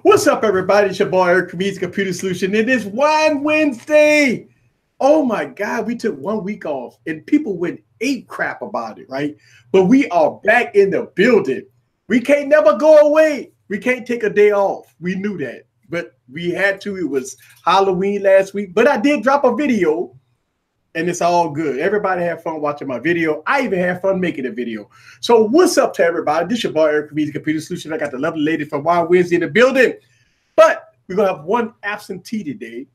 What's up, everybody? It's your boy Eric from Easy Computer Solution. It is Wine Wednesday. Oh my God, we took 1 week off and people went ape crap about it, right? But we are back in the building. We can't never go away. We can't take a day off. We knew that, but we had to. It was Halloween last week, but I did drop a video and it's all good. Everybody had fun watching my video. I even had fun making a video. So what's up to everybody? This is your boy Eric from Easy Computer Solution. I got the lovely lady from Wine Wednesday in the building. But we're going to have one absentee today,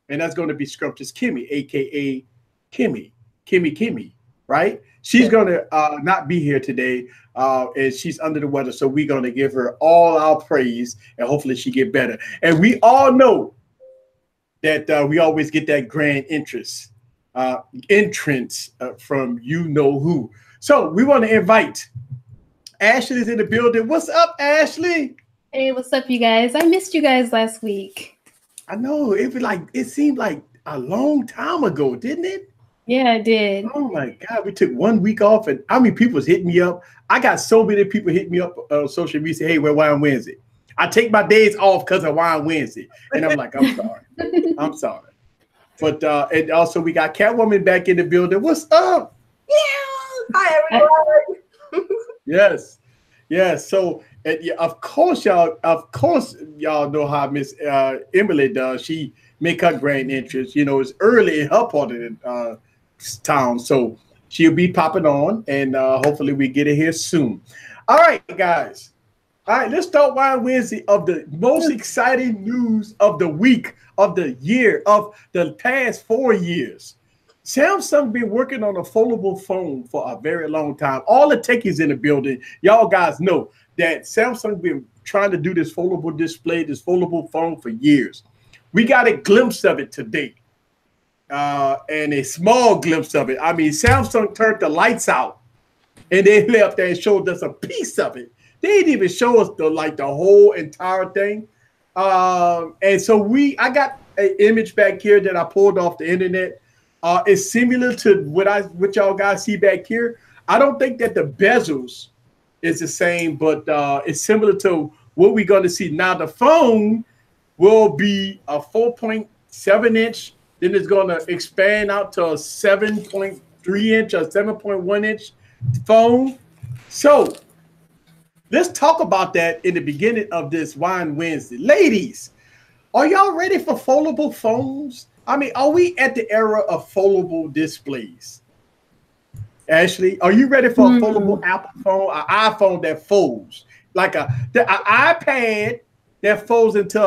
and that's going to be Scrumptious Kimmy, a.k.a. Kimmy, right? She's going to not be here today, and she's under the weather, so we're going to give her all our praise, and hopefully she get better. And we all know that we always get that grand entrance from you-know-who. So we want to invite Ashley is in the building. What's up, Ashley? Hey, what's up, you guys? I missed you guys last week. I know. It seemed like a long time ago, didn't it? Yeah, it did. Oh my God, we took 1 week off, and how many people was hitting me up? I got so many people hitting me up on social media, say, hey, we're Wine Wednesday. I take my days off because of Wine Wednesday. And I'm like, I'm sorry. I'm sorry. But and also we got Catwoman back in the building. What's up? Yeah. Hi, everyone. Yes. So yeah, of course y'all know how Miss Emily does. She make her grand entrance. You know, it's early in her part of the town, so she'll be popping on, and hopefully we get it here soon. All right, guys. All right, let's start Wine Wednesday of the most exciting news of the week, of the year, of the past 4 years. Samsung been working on a foldable phone for a very long time. All the techies in the building, y'all guys know that Samsung been trying to do this foldable display, this foldable phone for years. We got a glimpse of it today, and a small glimpse of it. I mean, Samsung turned the lights out, and they left there and showed us a piece of it. They didn't even show us the whole entire thing. And so I got an image back here that I pulled off the internet. It's similar to what y'all guys see back here. I don't think that the bezels is the same, but it's similar to what we're going to see. Now the phone will be a 4.7 inch. Then it's going to expand out to a 7.3 inch or 7.1 inch phone. So let's talk about that in the beginning of this Wine Wednesday. Ladies, are y'all ready for foldable phones? I mean, are we at the era of foldable displays? Ashley, are you ready for a foldable Apple phone, an iPhone that folds? Like an iPad that folds into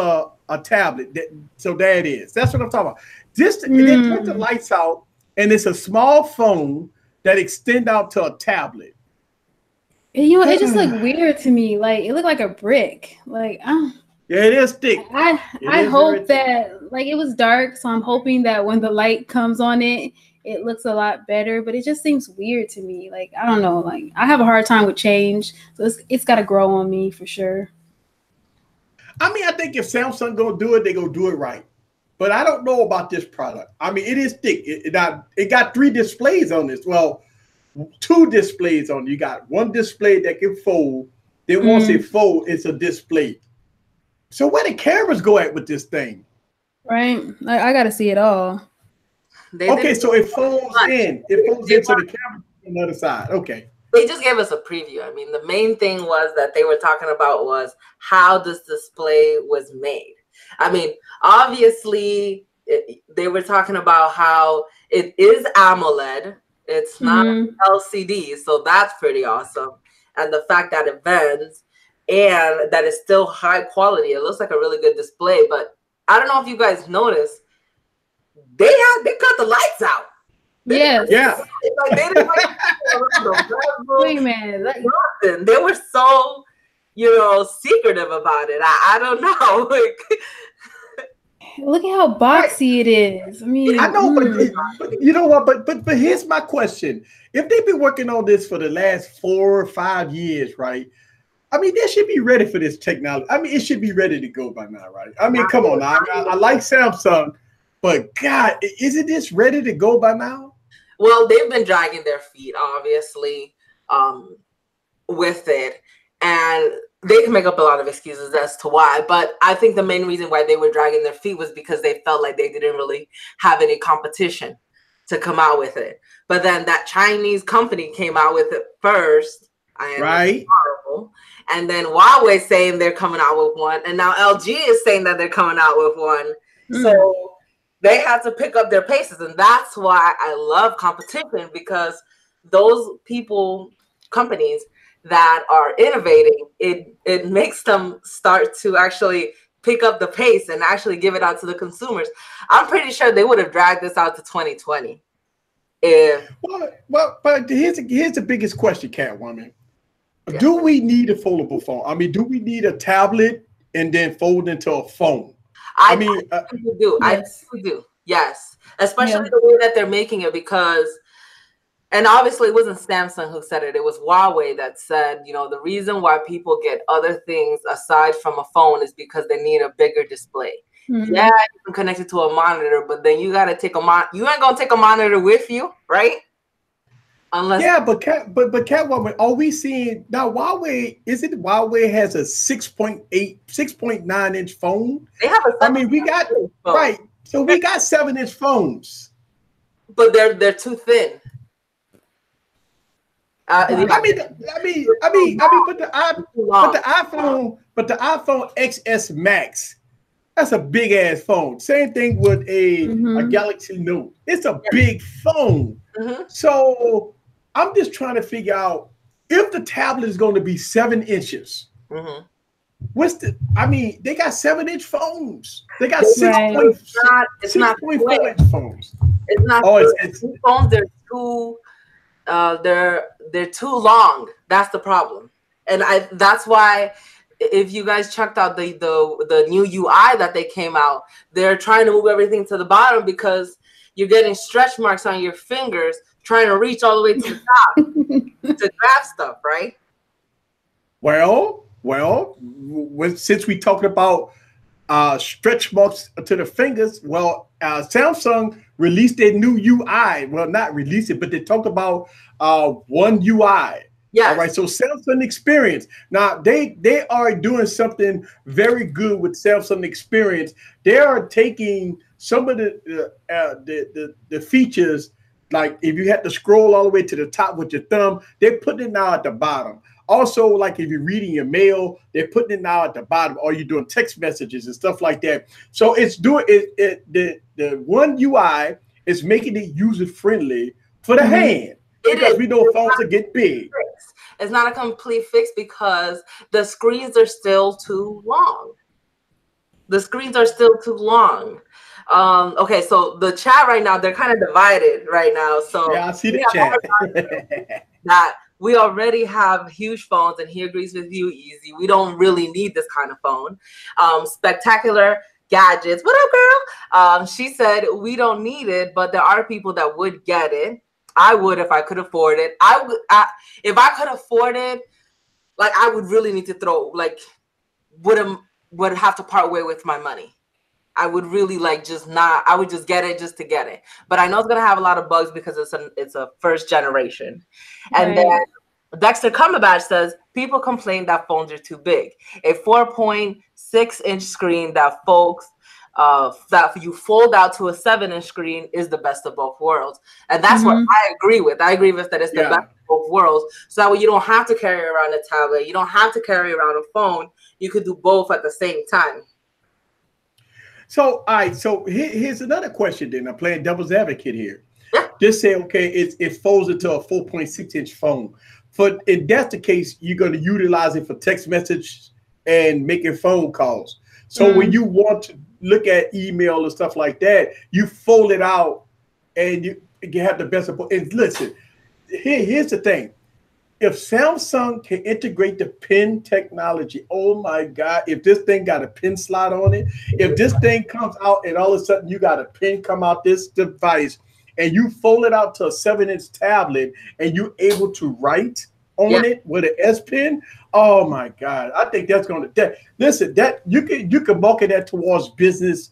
a tablet. So there it is. That's what I'm talking about. They turn the lights out, and it's a small phone that extends out to a tablet. You know, it just looked weird to me. Like, it looked like a brick. Like, yeah, it is thick. I hope that, like, it was dark, so I'm hoping that when the light comes on it, it looks a lot better. But it just seems weird to me. Like, I don't know. Like, I have a hard time with change, so it's got to grow on me for sure. I mean, I think if Samsung gonna do it, they gonna do it right. But I don't know about this product. I mean, it is thick. It got 3 displays on this. Well, 2 displays on it. You got one display that can fold. Then once it fold, it's a display. So where the cameras go at with this thing? Right. I got to see it all. Okay, so it folds in. It folds into the camera on the other side. Okay. They just gave us a preview. I mean, the main thing was that they were talking about was how this display was made. I mean, obviously, they were talking about how it is AMOLED. It's not LCD, so that's pretty awesome. And the fact that it bends and that it's still high quality. It looks like a really good display, but I don't know if you guys noticed, they cut the lights out. Yes. Yeah. Like, they didn't Wait a minute. They were so, secretive about it. I don't know. Like, look at how boxy it is. I mean, I know, but you know what? But here's my question: if they've been working on this for the last 4 or 5 years, right? I mean, they should be ready for this technology. I mean, it should be ready to go by now, right? I mean, come on now. I like Samsung, but God, isn't this ready to go by now? Well, they've been dragging their feet, obviously, with it. And they can make up a lot of excuses as to why, but I think the main reason why they were dragging their feet was because they felt like they didn't really have any competition to come out with it. But then that Chinese company came out with it first, and Right. horrible. And then Huawei saying they're coming out with one, and now LG is saying that they're coming out with one. So they had to pick up their paces, and that's why I love competition, because those companies that are innovating, it makes them start to actually pick up the pace and actually give it out to the consumers. I'm pretty sure they would have dragged this out to 2020 if but here's the biggest question, Catwoman. Yeah. Do we need a foldable phone? I mean, do we need a tablet and then fold into a phone? I think we do. Yes. I think we do. Yes. Especially the way that they're making it, because, and obviously it wasn't Samsung who said it. It was Huawei that said, you know, the reason why people get other things aside from a phone is because they need a bigger display. Mm-hmm. Yeah, you can connect it to a monitor, but then you got to take you ain't going to take a monitor with you, right? Unless but Catwoman, are we seeing now Huawei has a 6.9 inch phone? They have a we got phone. Right. So we got 7-inch phones. But they're too thin. But the iPhone XS Max, that's a big ass phone. Same thing with a Galaxy Note. It's a big phone. Mm-hmm. So I'm just trying to figure out if the tablet is going to be 7 inches. Mm-hmm. They got 7-inch phones. They got 6.4 inch phones. It's not. Phones. They're too. They're too long. That's the problem, and that's why. If you guys checked out the new UI that they came out, they're trying to move everything to the bottom because you're getting stretch marks on your fingers trying to reach all the way to the top to grab stuff, right? Well, since we talked about stretch marks to the fingers, Samsung released their new UI. Well, not released it, but they talked about One UI. Yeah. All right. So Samsung Experience. Now they are doing something very good with Samsung Experience. They are taking some of the features, like if you had to scroll all the way to the top with your thumb, they're putting it now at the bottom. Also, like if you're reading your mail, they're putting it now at the bottom, or you're doing text messages and stuff like that. So it's doing the One UI is making it user friendly for the hand. Because we know phones will get big. It's not a complete fix because the screens are still too long. Okay, so the chat right now, they're kind of divided right now. So yeah, I see the chat. That we already have huge phones, and he agrees with you, Easy. We don't really need this kind of phone. Spectacular Gadgets. What up, girl? She said we don't need it, but there are people that would get it. I would if I could afford it. If I could afford it, like I would really need to would have to part way with my money. I would really I would just get it just to get it. But I know it's gonna have a lot of bugs because it's a first generation. And then Dexter Cumberbatch says people complain that phones are too big. A 4.6-inch screen that you fold out to a 7-inch screen is the best of both worlds. And that's what I agree with. I agree with that it's the best of both worlds. So that way you don't have to carry around a tablet. You don't have to carry around a phone. You could do both at the same time. So, all right. So here's another question then. I'm playing devil's advocate here. Just say, okay, it folds into a 4.6-inch phone. If that's the case, you're going to utilize it for text message and making phone calls. So when you want to look at email and stuff like that, you fold it out and you have the best of both. And listen, here's the thing. If Samsung can integrate the pen technology, oh my God, if this thing got a pen slot on it, if this thing comes out and all of a sudden you got a pen come out this device and you fold it out to a 7-inch tablet and you're able to write on it with an S Pen, oh my God, I think that's going to listen. That you can market that towards business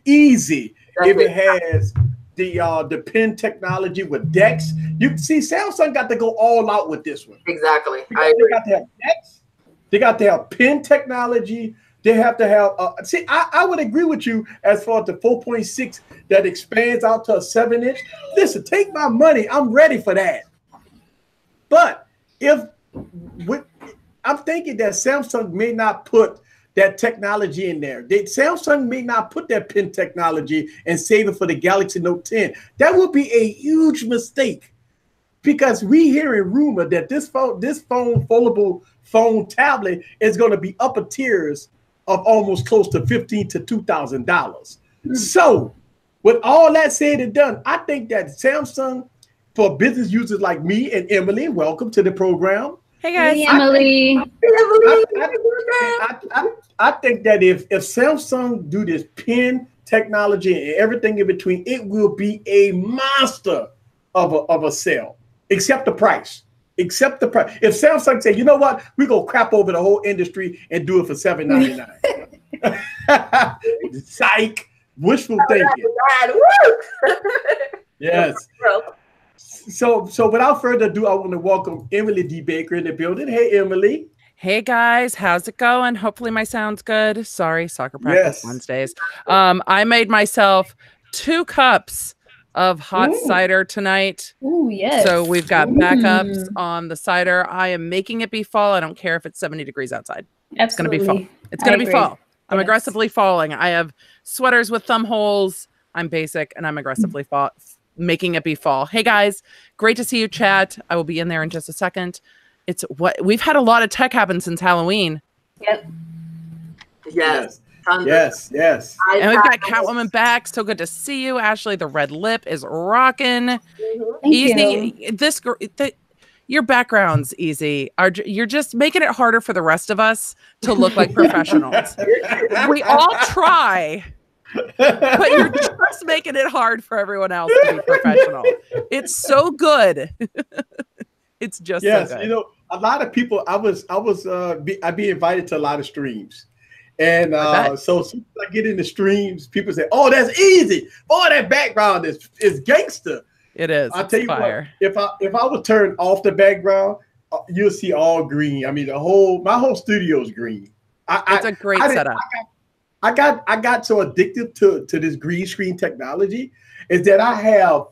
easy if it has the pen technology with DeX. You see, Samsung got to go all out with this one. Exactly. They got to have DeX. They got to have pin technology. They have to have. See, I would agree with you as far as the 4.6 that expands out to a 7-inch. Listen, take my money. I'm ready for that. But I'm thinking that Samsung may not put that technology in there. Samsung may not put that pin technology and save it for the Galaxy Note 10. That would be a huge mistake, because we hearing rumor that this foldable phone tablet is going to be upper tiers of almost close to $1,500 to $2,000. So, with all that said and done, I think that Samsung, for business users like me and Emily, welcome to the program. Hey guys, hey, Emily. I think that if Samsung do this pin technology and everything in between, it will be a monster of a sale. Except the price. If Samsung say, you know what, we're gonna crap over the whole industry and do it for $7.99. Psych, wishful thinking. Yes. So without further ado, I want to welcome Emily D. Baker in the building. Hey, Emily. Hey guys, how's it going? Hopefully my sound's good. Sorry, soccer practice Wednesdays. I made myself 2 cups of hot cider tonight. Ooh, yes. So we've got backups on the cider. I am making it be fall. I don't care if it's 70 degrees outside. Absolutely. It's going to be fall. It's going to be fall. I'm aggressively falling. I have sweaters with thumb holes. I'm basic and I'm aggressively making it be fall. Hey guys, great to see you, chat. I will be in there in just a second. It's what we've had a lot of tech happen since Halloween. Yep. Yes. Yes. And we've got Catwoman back. So good to see you, Ashley. The red lip is rocking. Easy. Your background's easy. You're just making it harder for the rest of us to look like professionals. We all try, but you're just making it hard for everyone else to be professional. It's so good. It's just so good. You know, a lot of people. I'd be invited to a lot of streams. And so as soon as I get in the streams, people say, "Oh, that's easy. Boy, that background is gangster." It is. I'll tell you what. If I would turn off the background, you'll see all green. I mean, my whole studio is green. It's a great setup. I got so addicted to this green screen technology, is that I have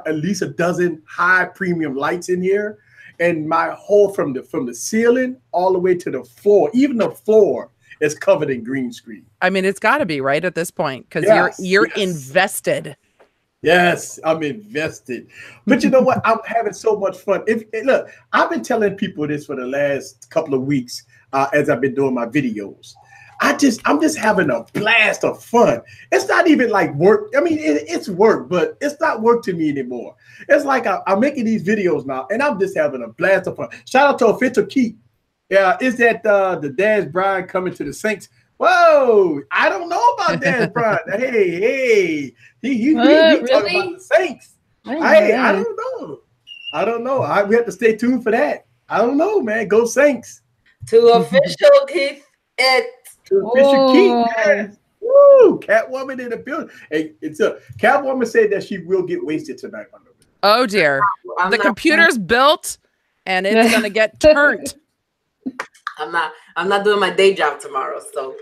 at least a dozen high premium lights in here, and my whole from the ceiling all the way to the floor, even the floor, is covered in green screen. I mean, it's got to be right at this point because you're invested. Yes, I'm invested. But you know what? I'm having so much fun. Look, I've been telling people this for the last couple of weeks as I've been doing my videos. I'm just having a blast of fun. It's not even like work. I mean, it's work, but it's not work to me anymore. It's like I'm making these videos now, and I'm just having a blast of fun. Shout out to Official Keith. Yeah, is that the Daz Bryant coming to the Saints? Whoa, I don't know about Daz Bryant. Hey, he really? Talking about the Saints. Hey, I don't know. We have to stay tuned for that. I don't know, man. Go Saints. To Official Keith. To Official Keith, man. Woo, Catwoman in the building. Hey, Catwoman said that she will get wasted tonight. Oh dear, the computer's built, and it's gonna get turned. I'm not doing my day job tomorrow, so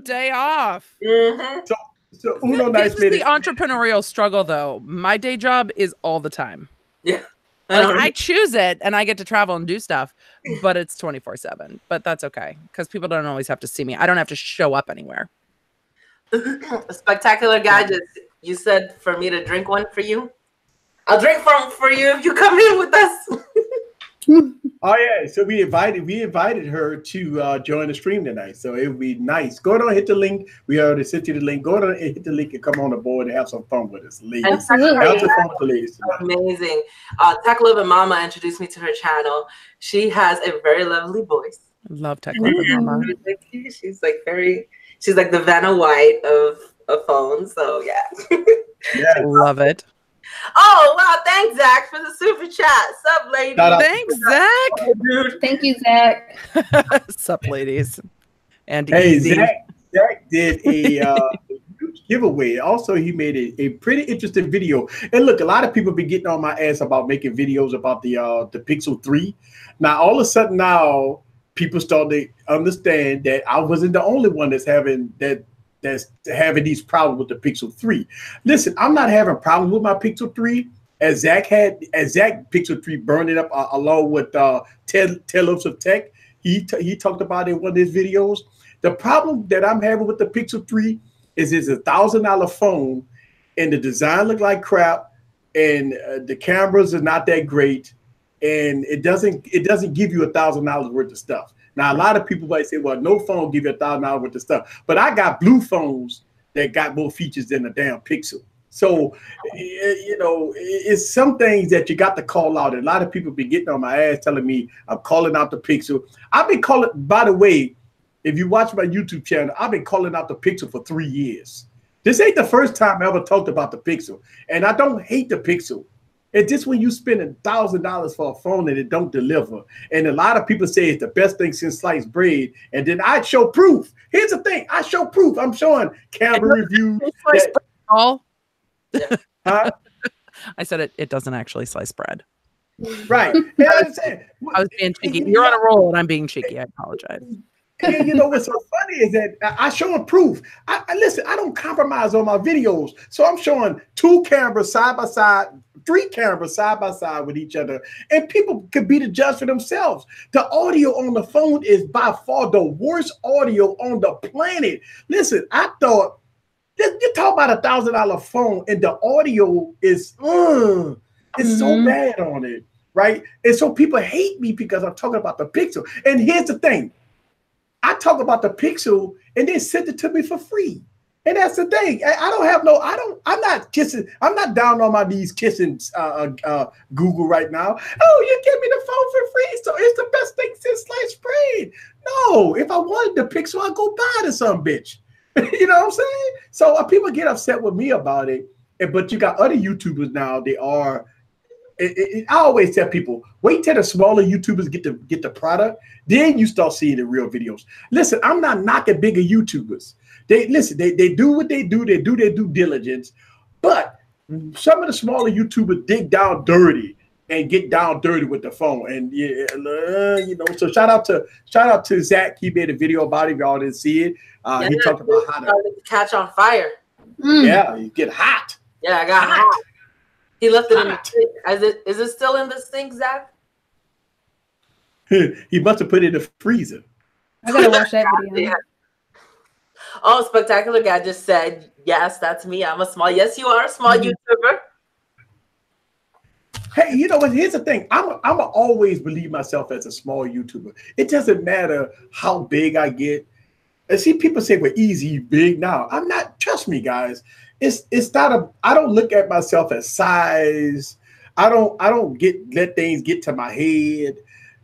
day off. Mm-hmm. So this is the entrepreneurial struggle, though. My day job is all the time. Yeah, I choose it, and I get to travel and do stuff, but it's 24/7. But that's okay because people don't always have to see me. I don't have to show up anywhere. Spectacular Gadgets. You said for me to drink one for you. I'll drink for you if you come in with us. Oh yeah, so we invited her to join the stream tonight. So it would be nice. Go on, hit the link. We already sent you the link. Go on and hit the link and come on the board and have some fun with us, ladies. Absolutely, have some fun with the ladies tonight. Amazing. Tech Love and Mama introduced me to her channel. She has a very lovely voice. Love Tech Love and Mama. She's like the Vanna White of phones. So yeah. Yeah, love it. Oh wow! Thanks, Zach, for the super chat. Sup, ladies? Thanks, Zach. Oh, dude. Thank you, Zach. Sup, ladies. And hey, Zach did a giveaway. Also, he made a pretty interesting video. And look, a lot of people been getting on my ass about making videos about the Pixel 3. Now, all of a sudden, now people started to understand that I wasn't the only one that's having these problems with the Pixel 3. Listen, I'm not having problems with my Pixel 3 as Zach Pixel 3 burned it up along with Tales of Tech. He talked about it in one of his videos. The problem that I'm having with the Pixel 3 is it's $1,000 phone and the design look like crap and the cameras are not that great and it doesn't give you $1,000 worth of stuff. Now, a lot of people might say, well, no phone give you $1,000 worth of stuff, but I got blue phones that got more features than a damn Pixel. So, it's some things that you got to call out. And a lot of people be getting on my ass telling me I'm calling out the Pixel. I've been calling, by the way, if you watch my YouTube channel, I've been calling out the Pixel for 3 years. This ain't the first time I ever talked about the Pixel. And I don't hate the Pixel. It's just when you spend $1,000 for a phone and it don't deliver. And a lot of people say it's the best thing since sliced bread. And then I show proof. Here's the thing. I show proof. I'm showing camera reviews. Huh? I said it doesn't actually slice bread. Right. I was being cheeky. You're on a roll and I'm being cheeky. I apologize. What's so funny is that I show them proof. Listen, I don't compromise on my videos. So I'm showing 2 cameras side by side, 3 cameras side by side with each other. And people could be the judge for themselves. The audio on the phone is by far the worst audio on the planet. Listen, I thought, you talk about $1,000 phone and the audio is it's so bad on it, right? And so people hate me because I'm talking about the Pixel. And here's the thing. I talk about the Pixel and they send it to me for free. And that's the thing. I'm not down on my knees kissing Google right now. Oh, you give me the phone for free. So it's the best thing since sliced bread. No, if I wanted the Pixel, I'd go buy the some bitch. You know what I'm saying? So people get upset with me about it. But you got other YouTubers now, they are. I always tell people, wait till the smaller YouTubers get the product, then you start seeing the real videos. Listen, I'm not knocking bigger YouTubers. They do what they do. They do their due diligence. But some of the smaller YouTubers dig down dirty and get down dirty with the phone. And so shout out to Zach. He made a video about it. If y'all didn't see it. He talked about how to catch on fire. Yeah, you get hot. Yeah, I got hot. He left it in the sink. Is it still in the sink, Zach? He must have put it in the freezer. I gotta watch that video. Yeah. Oh, Spectacular Guy just said, yes, that's me. Yes, you are a small YouTuber. Hey, you know what? Here's the thing. I'm always believe myself as a small YouTuber. It doesn't matter how big I get. And see, people say we're easy, big. Now, I'm not. Trust me, guys. It's not I don't look at myself as size. I don't let things get to my head.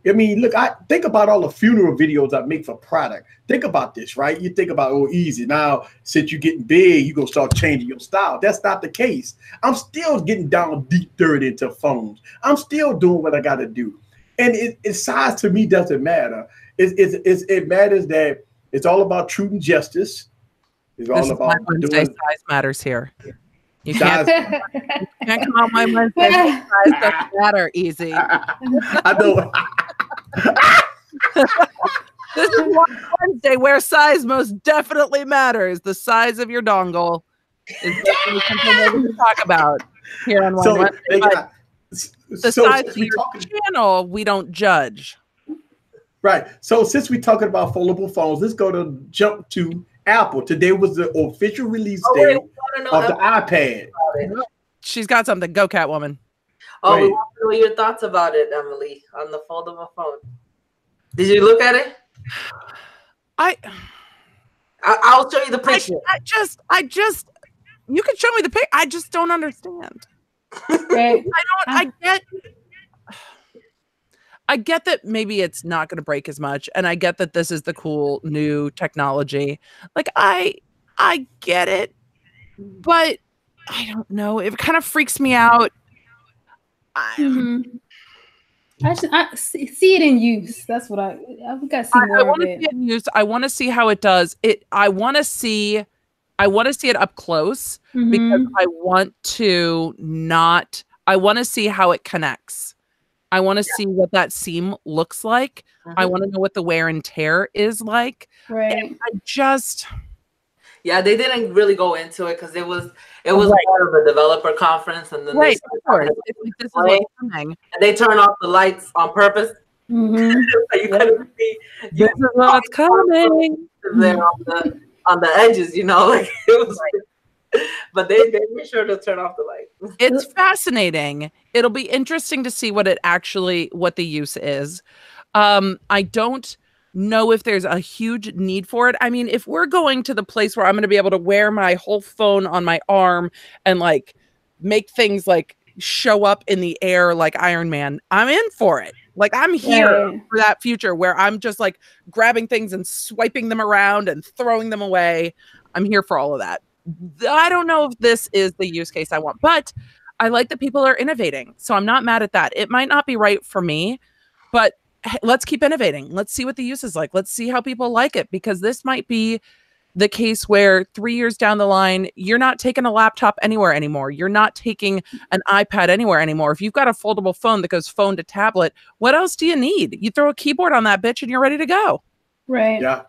I mean, look, I think about all the funeral videos I make for product. Think about this, right? You think about, easy. Now, since you're getting big, you're going to start changing your style. That's not the case. I'm still getting down deep dirty into phones. I'm still doing what I got to do. And size to me doesn't matter. It matters that it's all about truth and justice. It's all about doing size matters here. You can't come out my Wednesday. Size doesn't matter. Easy. I know. This is one Wednesday where size most definitely matters. The size of your dongle is definitely something that we can talk about here on one Wednesday. The size of your channel, we don't judge. Right. So since we're talking about foldable phones, let's jump to Apple. Today was the official release date of the iPad. She's got something. Go, Catwoman. Oh, we want to know your thoughts about it, Emily, on the foldable phone. Did you look at it? I'll show you the picture. I just you can show me the picture. I just don't understand. I get that maybe it's not going to break as much, and I get that this is the cool new technology. Like I get it, but I don't know. It kind of freaks me out. I see it in use. That's what I've got to see more of it. See it in use. I want to see how it does. I want to see it up close because I want to see how it connects. I want to see what that seam looks like. I want to know what the wear and tear is like. Right. And I just... Yeah, they didn't really go into it because it was more of a developer conference, and then this is what's coming. And they turn off the lights on purpose. So you couldn't see. This is what's coming. There on the edges, you know, like it was. But they made sure to turn off the light. It's fascinating. It'll be interesting to see what the use is. I don't know if there's a huge need for it. I mean, if we're going to the place where I'm going to be able to wear my whole phone on my arm and like make things like show up in the air like Iron Man, I'm in for it. Like I'm here for that future where I'm just like grabbing things and swiping them around and throwing them away. I'm here for all of that. I don't know if this is the use case I want, but I like that people are innovating. So I'm not mad at that. It might not be right for me, but let's keep innovating. Let's see what the use is like. Let's see how people like it, because this might be the case where 3 years down the line, you're not taking a laptop anywhere anymore. You're not taking an iPad anywhere anymore. If you've got a foldable phone that goes phone to tablet, what else do you need? You throw a keyboard on that bitch and you're ready to go. Right. Yeah.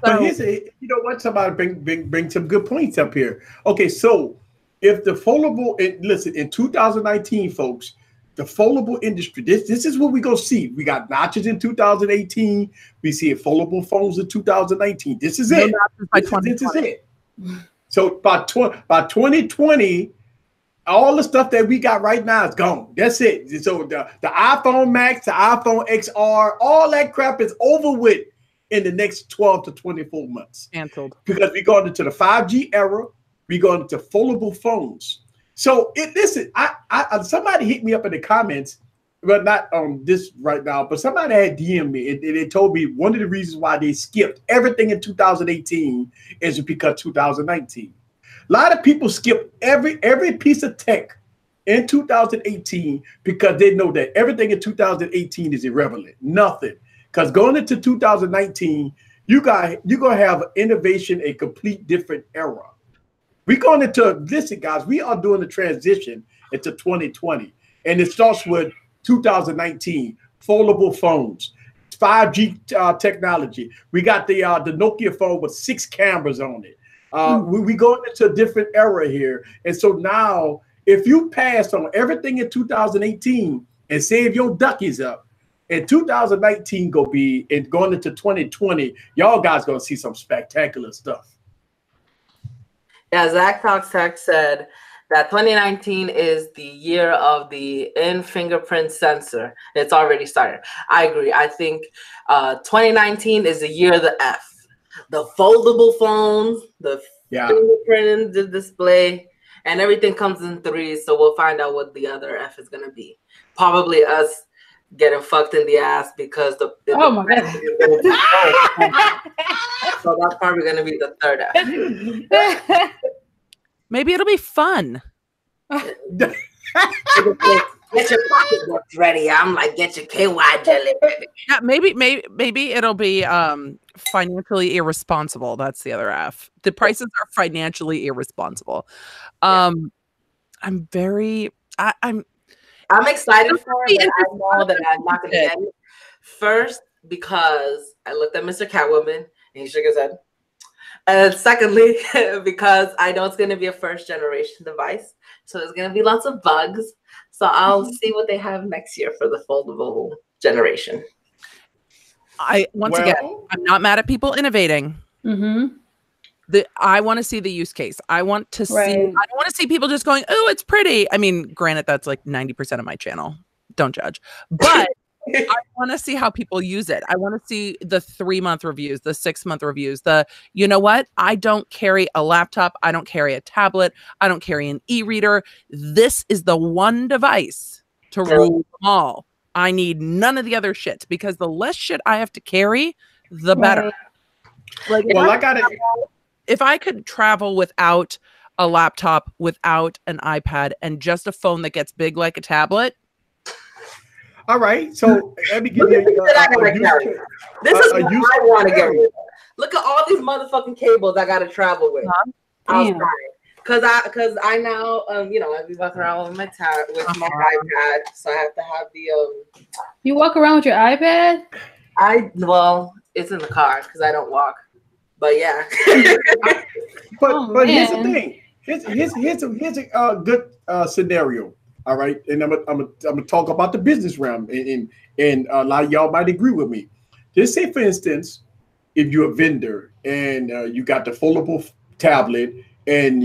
But here's you know what? Somebody bring some good points up here. Okay, so if the foldable, listen, in 2019, folks, the foldable industry, this is what we go see. We got notches in 2018. We see foldable phones in 2019. This is it. This is it. So by 2020, all the stuff that we got right now is gone. That's it. So the iPhone Max, the iPhone XR, all that crap is over with in the next 12 to 24 months. Canceled. Because we're going into the 5G era. We're going into foldable phones. So listen, I somebody hit me up in the comments, but not on this right now, but somebody had DM'd me and they told me one of the reasons why they skipped everything in 2018 is because 2019. A lot of people skip every piece of tech in 2018 because they know that everything in 2018 is irrelevant. Nothing. Because going into 2019, you're going to have innovation, a complete different era. We're going into, listen, guys, we are doing the transition into 2020. And it starts with 2019, foldable phones, 5G technology. We got the Nokia phone with 6 cameras on it. We going into a different era here. And so now, if you pass on everything in 2018 and save your duckies up, in 2019 and going into 2020, y'all guys going to see some spectacular stuff. Yeah, Zach Talks Tech said that 2019 is the year of the in-fingerprint sensor. It's already started. I agree. I think 2019 is the year of the F. The foldable phones, the fingerprint display, and everything comes in 3s. So we'll find out what the other F is going to be. Probably us getting fucked in the ass because the oh my god. So that's probably going to be the third F. Maybe it'll be fun. Get your pocketbooks ready. I'm like, get your KY jelly ready. Yeah, maybe it'll be financially irresponsible. That's the other F. The prices are financially irresponsible. I'm excited for it, but I know that I'm not going to get it. First, because I looked at Mr. Catwoman and he shook his head. And secondly, because I know it's going to be a first generation device. So there's going to be lots of bugs. So I'll see what they have next year for the foldable generation. Again, I'm not mad at people innovating. I want to see the use case. I want to see. I don't want to see people just going, "Oh, it's pretty." I mean, granted, that's like 90% of my channel. Don't judge, but I want to see how people use it. I want to see the 3-month reviews, the 6-month reviews. You know what? I don't carry a laptop. I don't carry a tablet. I don't carry an e-reader. This is the one device to rule them all. I need none of the other shit, because the less shit I have to carry, the better. Like, if I could travel without a laptop, without an iPad, and just a phone that gets big like a tablet. All right, so let me give you this is what I want to get rid of. Look at all these motherfucking cables I got to travel with. Cause I now you know, I be walking around with my my iPad, so I have to have the You walk around with your iPad? Well, it's in the car because I don't walk. But yeah. But here's the thing. Here's a good scenario. All right, and I'm gonna talk about the business realm, and a lot of y'all might agree with me. Just say, for instance, if you're a vendor and you got the foldable tablet and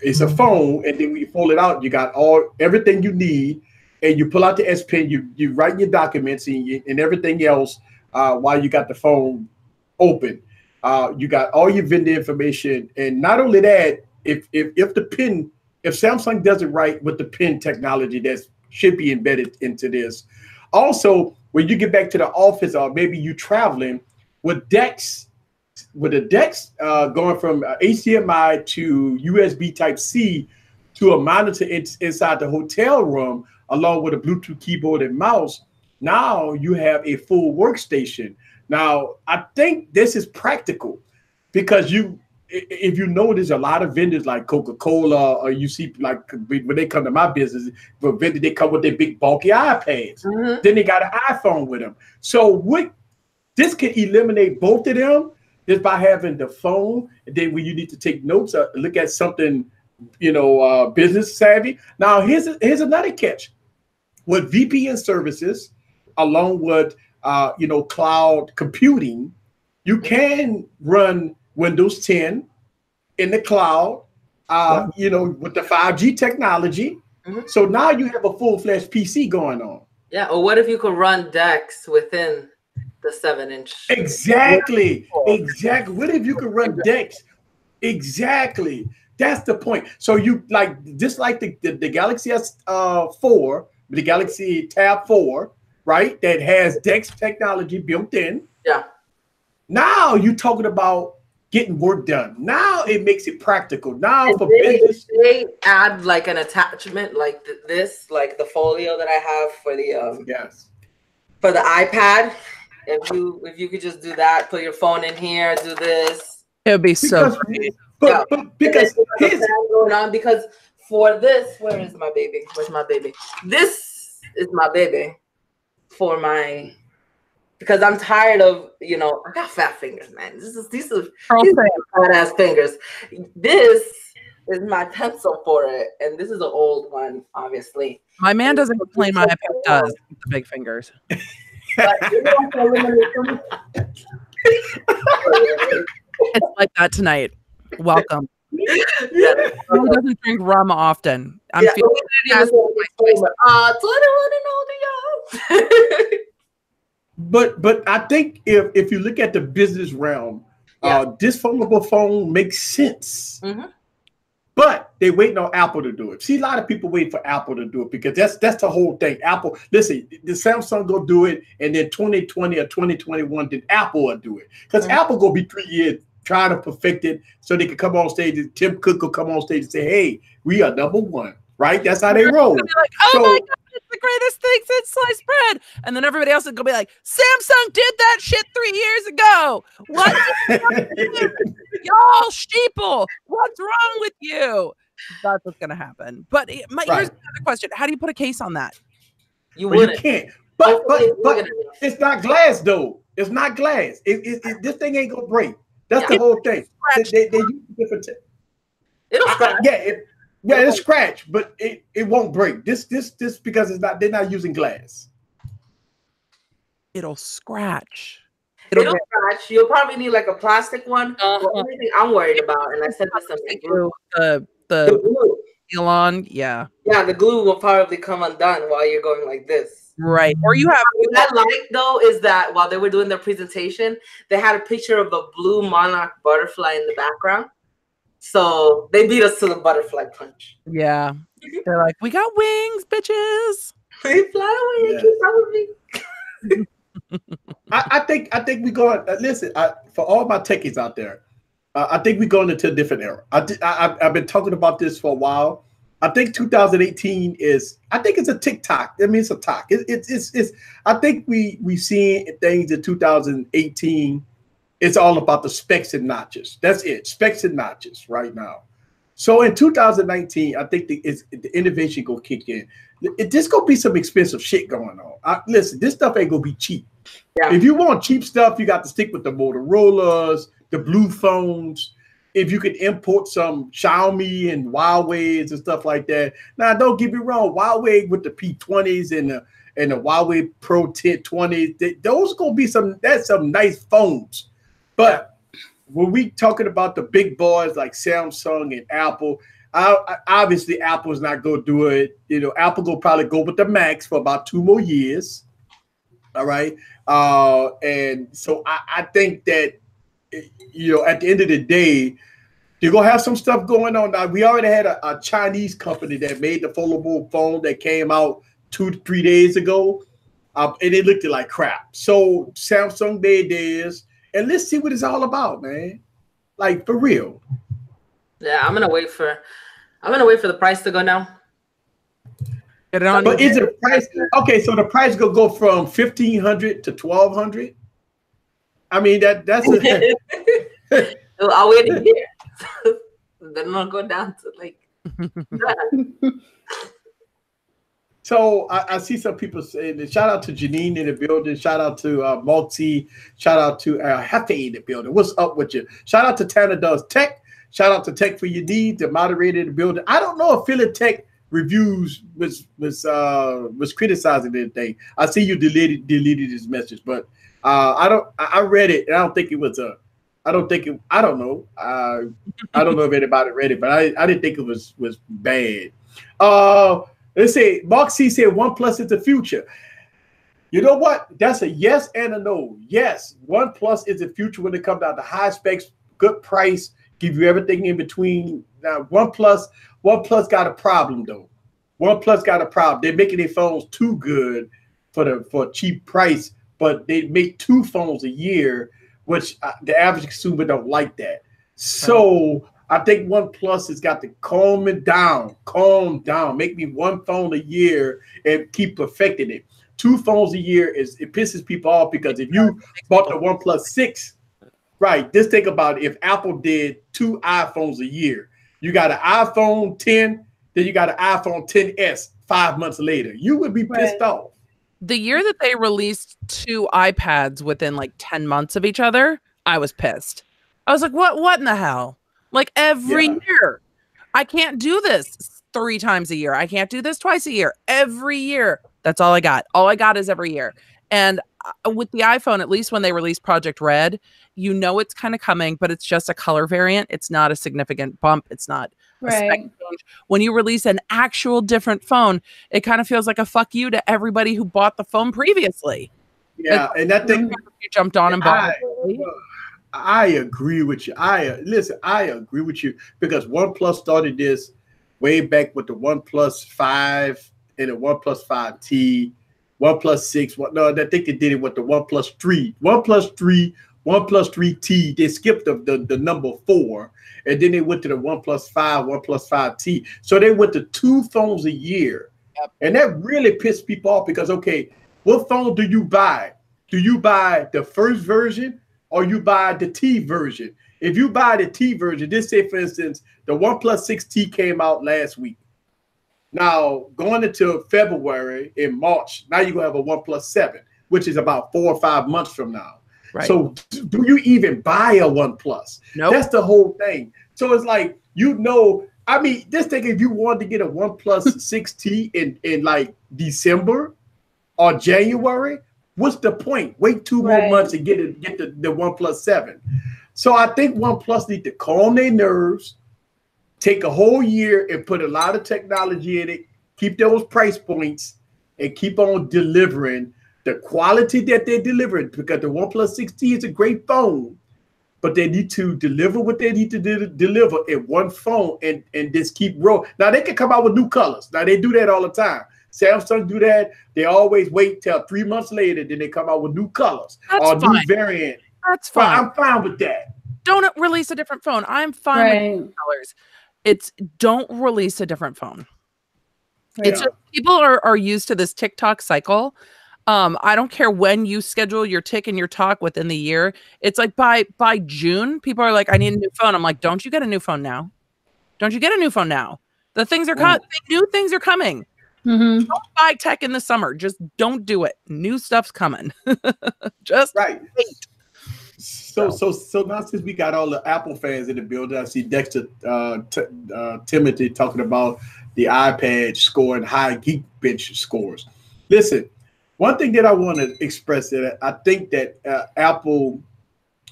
it's a phone, and then when you fold it out, you got everything you need, and you pull out the S Pen, you write your documents and everything else while you got the phone open. You got all your vendor information, and not only that, if Samsung does it right with the pen technology that should be embedded into this. Also, when you get back to the office or maybe you traveling with DeX, going from HDMI to USB Type C to a monitor inside the hotel room, along with a Bluetooth keyboard and mouse, now you have a full workstation. Now, I think this is practical because if you notice, a lot of vendors like Coca-Cola, or you see like when they come to my business, for vendor, they come with their big bulky iPads. Mm-hmm. Then they got an iPhone with them. So this can eliminate both of them just by having the phone. And then when you need to take notes or look at something, business savvy. Now, here's another catch. With VPN services, along with cloud computing, you can run Windows 10 in the cloud, with the 5G technology. Mm-hmm. So now you have a full-fledged PC going on. Yeah, or what if you could run DeX within the 7-inch? Exactly. What if you could run DeX? Exactly. That's the point. So you just like the Galaxy S4, the Galaxy Tab 4, right? That has DeX technology built in. Yeah. Now you're talking about getting work done. Now it makes it practical. Now for business, they add like an attachment like this, like the folio that I have for the for the iPad. If you could just do that, put your phone in here, do this. It would be so great. But because going on, because for this, where is my baby? Where's my baby? This is my baby because I'm tired of, I got fat fingers, man. These are fat ass fingers. This is my pencil for it, and this is an old one, obviously. My man doesn't complain. My iPad does. The big fingers. It's like that tonight. Welcome. He doesn't drink rum often. I'm feeling 21 and older, y'all. But I think if you look at the business realm, this foldable phone makes sense. Mm-hmm. But they're waiting on Apple to do it. See, a lot of people wait for Apple to do it because that's the whole thing. Apple, listen, the Samsung go do it, and then 2020 or 2021, then Apple will do it. Because Apple go be 3 years trying to perfect it so they can come on stage, and Tim Cook will come on stage and say, hey, we are number one, right? That's how they roll. Like, oh my God, it's the greatest thing since sliced bread. And then everybody else is going to be like, Samsung did that shit 3 years ago. What? Y'all sheeple. What's wrong with you? That's what's going to happen. But here's another question. How do you put a case on that? You can't. But it's not glass, though. It's not glass. This thing ain't going to break. That's the whole thing. They use different. It'll scratch. It'll scratch, but it won't break. This because they're not using glass. It'll scratch. It'll scratch. You'll probably need like a plastic one. The only thing I'm worried about, and I said this on the glue. Elon, yeah, the glue will probably come undone while you're going like this. Right. Or you have what I like though is that while they were doing their presentation, they had a picture of a blue monarch butterfly in the background. So they beat us to the butterfly punch. Yeah. They're like, we got wings, bitches. We fly away. Keep up with me. I think we going. Listen, for all my techies out there, I think we're going into a different era. I've been talking about this for a while. I think 2018 is. I think it's a TikTok. I mean, it's a talk. It's. I think we seeing things in 2018. It's all about the specs and notches. That's it. Specs and notches right now. So in 2019, I think the innovation gonna kick in. This gonna be some expensive shit going on. Listen, this stuff ain't gonna be cheap. Yeah. If you want cheap stuff, you got to stick with the Motorola's, the Blue phones. If you could import some Xiaomi and Huawei's and stuff like that. Now, don't get me wrong, Huawei with the P20s and the Huawei Pro 1020s, those gonna be some nice phones. But when we talking about the big boys like Samsung and Apple, obviously Apple's not gonna do it. You know, Apple will probably go with the Max for about 2 more years. All right. And so I think that, you know, at the end of the day, you're going to have some stuff going on. Now, we already had a Chinese company that made the foldable phone that came out 2 to 3 days ago, and it looked like crap. So Samsung made theirs, and let's see what it's all about, man. Like, for real. Yeah, I'm gonna wait for the price to go down. Get it on. But is it price? Okay, so the price gonna go from 1,500 to 1,200. I mean that's. I'll wait a year. Then I'll go down to like. So I see some people saying, shout out to Janine in the building, shout out to Multi, shout out to Hefe in the building. What's up with you? Shout out to Tanner Does Tech. Shout out to Tech for Your Needs, the moderator in the building. I don't know if Philly Tech reviews was criticizing anything. I see you deleted his message, but I read it and I don't think it was I don't know. I don't know if anybody read it, but I didn't think it was bad. Let's say Mark C said OnePlus is the future. You know what? That's a yes and a no. Yes, OnePlus is the future when it comes down to high specs, good price, give you everything in between. Now, OnePlus got a problem though. OnePlus got a problem. They're making their phones too good for a cheap price, but they make 2 phones a year, which the average consumer don't like that. So I think OnePlus has got to calm down, make me 1 phone a year and keep perfecting it. 2 phones a year it pisses people off, because if you bought the OnePlus 6, right, just think about it. If Apple did 2 iPhones a year, you got an iPhone 10, then you got an iPhone 10s 5 months later, you would be pissed off. The year that they released 2 iPads within like 10 months of each other, I was pissed. I was like, what in the hell? Like every year. I can't do this 3 times a year. I can't do this twice a year. Every year. That's all I got. All I got is every year. And with the iPhone, at least when they released Project Red, you know it's kind of coming, but it's just a color variant. It's not a significant bump. It's not a spec change. When you release an actual different phone, it kind of feels like a fuck you to everybody who bought the phone previously. Yeah, and that thing you jumped on and bought it. I agree with you. I agree with you, because OnePlus started this way back with the OnePlus 5 and the OnePlus 5T, OnePlus 6. I think they did it with the OnePlus 3. OnePlus 3T. They skipped the number 4, and then they went to the OnePlus 5, OnePlus 5T. So they went to 2 phones a year. Yep. And that really pissed people off, because, okay, what phone do you buy? Do you buy the first version, or you buy the T version? If you buy the T version, just say, for instance, the OnePlus 6T came out last week. Now, going into February, in March, now you're going to have a OnePlus 7, which is about 4 or 5 months from now. Right. So do you even buy a OnePlus? Nope. That's the whole thing. So it's like, I mean, just think, if you wanted to get a OnePlus 6T in like December or January, what's the point? Wait 2 more months and get the OnePlus 7. So I think OnePlus need to calm their nerves, take a whole year and put a lot of technology in it, keep those price points, and keep on delivering the quality that they're delivering, because the OnePlus 6T is a great phone, but they need to deliver what they need to deliver in one phone and just keep rolling. Now, they can come out with new colors. Now, they do that all the time. Samsung do that. They always wait till 3 months later, then they come out with new colors or new variant. That's fine. I'm fine with that. Don't release a different phone. I'm fine with colors. It's don't release a different phone. Yeah. It's just, people are used to this TikTok cycle. I don't care when you schedule your tick and your talk within the year. It's like by June, people are like, I need a new phone. I'm like, don't you get a new phone now? Don't you get a new phone now? The things are coming. New things are coming. Mm-hmm. Don't buy tech in the summer. Just don't do it. New stuff's coming. Just right. wait. So now since we got all the Apple fans in the building, I see Dexter Timothy talking about the iPad scoring high Geekbench scores. Listen, one thing that I want to express that I think that Apple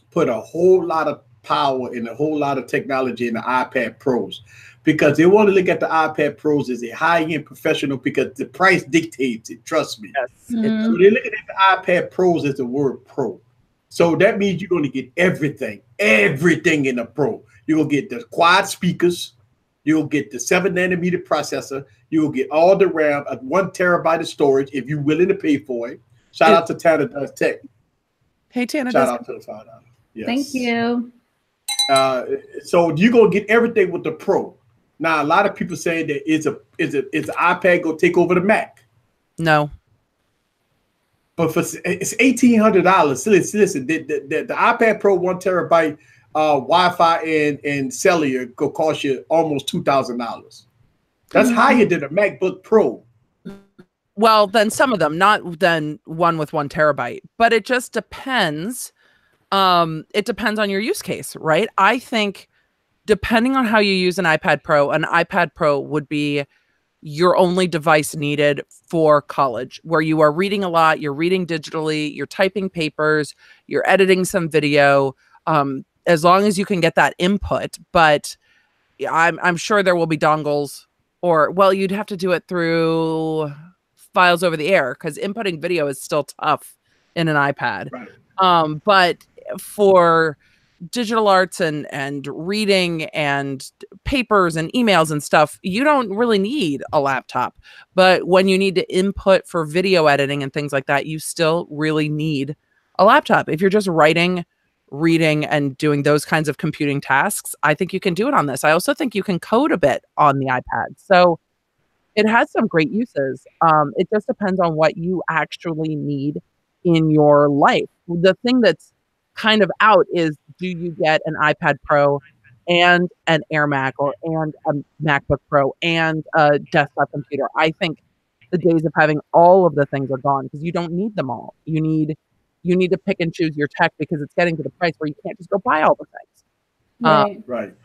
put a whole lot of power and a whole lot of technology in the iPad Pros, because they want to look at the iPad Pros as a high-end professional because the price dictates it. Trust me. Yes. So they're looking at the iPad Pros as the word Pro. So that means you're going to get everything in the Pro. You're going to get the quad speakers. You'll get the 7-nanometer processor. You'll get all the RAM, 1 terabyte of storage if you're willing to pay for it. Shout out to Tanner Does Tech. Hey, Tanner. Shout out to the $5. Yes. Thank you. So you're going to get everything with the Pro. Now, a lot of people saying that is the iPad going to take over the Mac? No. But it's $1,800. Listen, the iPad Pro 1 terabyte Wi-Fi and cellular could cost you almost $2,000. That's higher than a MacBook Pro. Well, then some of them, not then one with 1 terabyte. But it just depends. It depends on your use case, right? I think depending on how you use an iPad Pro would be your only device needed for college, where you are reading a lot, you're reading digitally, you're typing papers, you're editing some video, as long as you can get that input. But I'm sure there will be dongles, or, well, you'd have to do it through files over the air, because inputting video is still tough in an iPad. Right. But for digital arts and reading and papers and emails and stuff, you don't really need a laptop. But when you need to input for video editing and things like that, you still really need a laptop. If you're just writing, reading, and doing those kinds of computing tasks, I think you can do it on this. I also think you can code a bit on the iPad. So it has some great uses. It just depends on what you actually need in your life. The thing that's kind of out is, do you get an iPad Pro and an Air Mac and a MacBook Pro and a desktop computer? I think the days of having all of the things are gone, because you don't need them all. You need to pick and choose your tech, because it's getting to the price where you can't just go buy all the things. Right.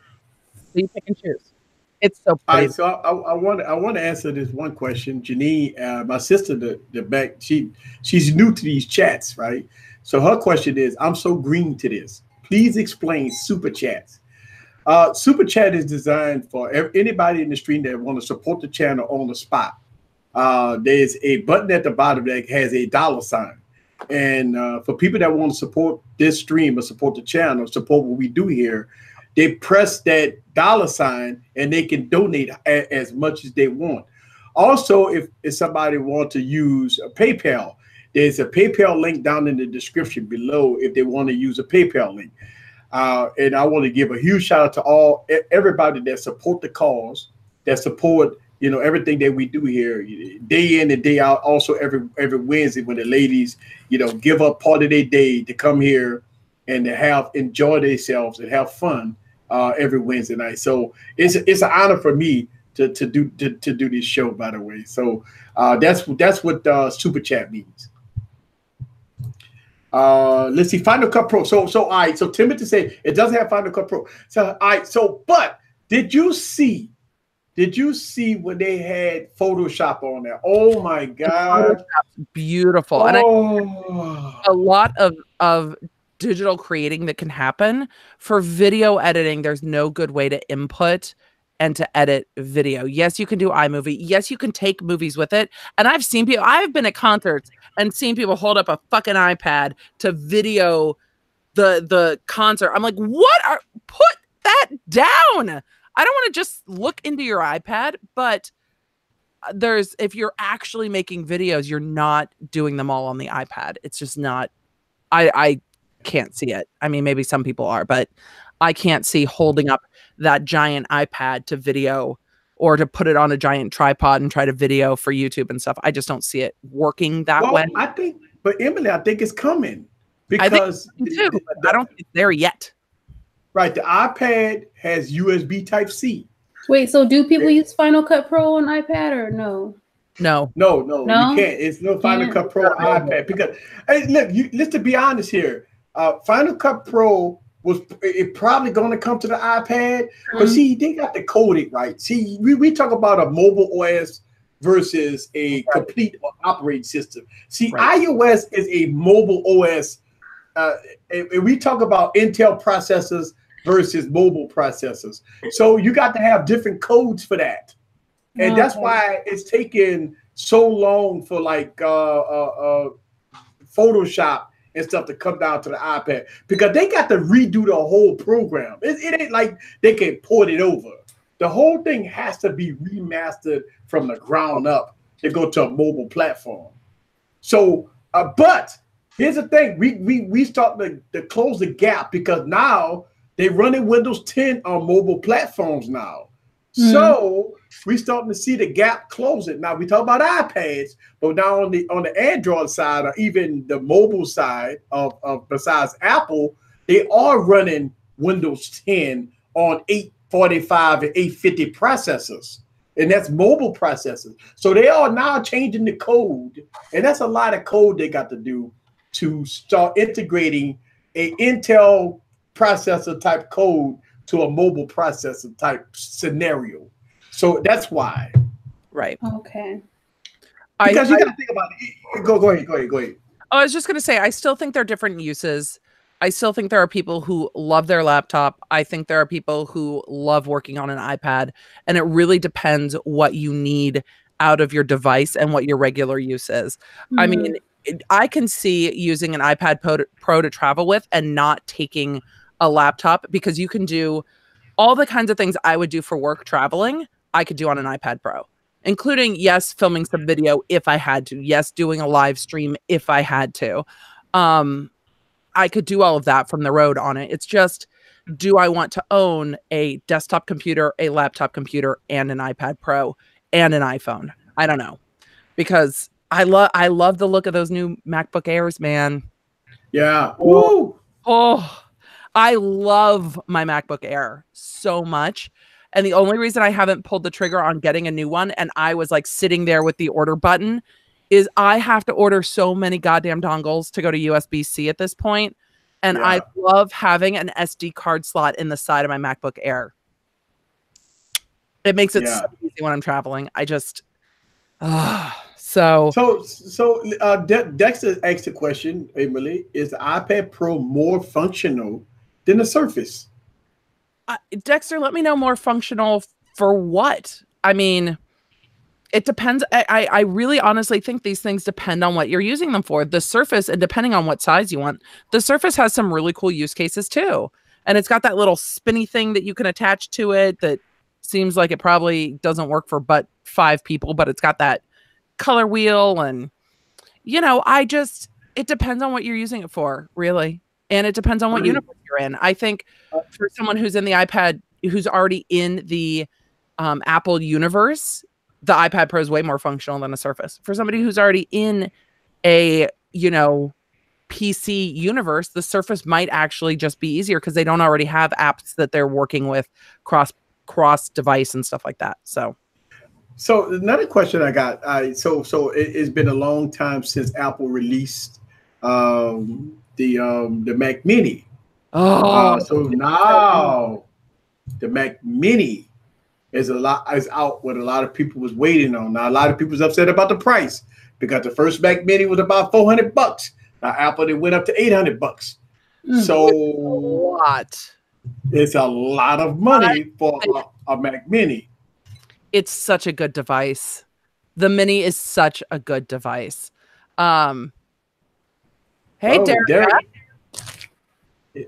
So you pick and choose. It's so pretty. All right, so I want to answer this one question. Janine, my sister, the back, she's new to these chats, right? So her question is, I'm so green to this. Please explain super chats. Super chat is designed for anybody in the stream that want to support the channel on the spot. There's a button at the bottom that has a $. And for people that want to support this stream or support the channel, support what we do here, they press that $, and they can donate as much as they want. Also, if somebody wants to use a PayPal, there's a PayPal link down in the description below if they want to use a PayPal link. And I want to give a huge shout out to everybody that support the cause, that support everything that we do here day in and day out. Also every Wednesday when the ladies give up part of their day to come here and to enjoy themselves and have fun every Wednesday night. So it's an honor for me to do this show, by the way. So that's what super chat means. Let's see, Final Cut Pro. So all right. So Timothy said it doesn't have Final Cut Pro. So all right. So but did you see when they had Photoshop on there? Oh my God, Photoshop's beautiful. And a lot of digital creating that can happen for video editing. There's no good way to input and to edit video. Yes, you can do iMovie. Yes, you can take movies with it. And I've been at concerts and seen people hold up a fucking iPad to video the concert. I'm like, put that down. I don't want to just look into your iPad, but if you're actually making videos, you're not doing them all on the iPad. It's just not, I can't see it. I mean, maybe some people are, but I can't see holding up that giant iPad to video, or to put it on a giant tripod and try to video for YouTube and stuff. I just don't see it working that way. But Emily, I think it's coming, because I don't think it's there yet. Right, the iPad has USB Type-C. Wait, so do people use Final Cut Pro on iPad or no? No, No? you can't. It's no Final Cut Pro iPad because hey, look, let's to be honest here. Final Cut Pro was it probably going to come to the iPad, but see, they got the coding right. See, we talk about a mobile OS versus a complete operating system. See, iOS is a mobile OS. And we talk about Intel processors versus mobile processors. So you got to have different codes for that. And that's why it's taken so long for like Photoshop and stuff to come down to the iPad because they got to redo the whole program. It ain't like they can port it over. The whole thing has to be remastered from the ground up to go to a mobile platform. So, but here's the thing: we start to close the gap because now they're running Windows 10 on mobile platforms now. So we're starting to see the gap closing. Now we talk about iPads, but now on the Android side or even the mobile side of besides Apple, they are running Windows 10 on 845 and 850 processors. And that's mobile processors. So they are now changing the code. And that's a lot of code they got to do to start integrating a Intel processor type code to a mobile processor type scenario. So that's why. Right. Okay. Because you got to think about it. Go ahead. Oh, I was just going to say, I still think there are different uses. I still think there are people who love their laptop. I think there are people who love working on an iPad. And it really depends what you need out of your device and what your regular use is. I mean, I can see using an iPad Pro to travel with and not taking a laptop because you can do all the kinds of things I would do for work traveling, I could do on an iPad Pro, including, yes, filming some video if I had to. Yes, doing a live stream if I had to. I could do all of that from the road on it. It's just, do I want to own a desktop computer, a laptop computer, and an iPad Pro and an iPhone? I don't know. Because I love the look of those new MacBook Airs, man. Yeah. Woo! Oh, I love my MacBook Air so much. And the only reason I haven't pulled the trigger on getting a new one, and I was like sitting there with the order button, is I have to order so many goddamn dongles to go to USB-C at this point. And I love having an SD card slot in the side of my MacBook Air. It makes it so easy when I'm traveling. I just, So Dexter asked the question, Emily, is the iPad Pro more functional than the Surface? Dexter, let me know more functional for what? I mean, it depends. I really honestly think these things depend on what you're using them for. The Surface, and depending on what size you want, the Surface has some really cool use cases too. And it's got that little spinny thing that you can attach to it that seems like it probably doesn't work for but 5 people, but it's got that color wheel. And, you know, it depends on what you're using it for, really. And it depends on what universe you're in. I think for someone who's in the iPad, who's already in the Apple universe, the iPad Pro is way more functional than a Surface. For somebody who's already in a, PC universe, the Surface might actually just be easier because they don't already have apps that they're working with cross device and stuff like that. So another question I got, so it's been a long time since Apple released the Mac Mini. So now the Mac Mini is out what a lot of people was waiting on. Now a lot of people was upset about the price because the first Mac Mini was about $400. Now Apple, it went up to $800. So it's a lot of money for a Mac Mini. It's such a good device. The Mini is such a good device. Hey, Derek.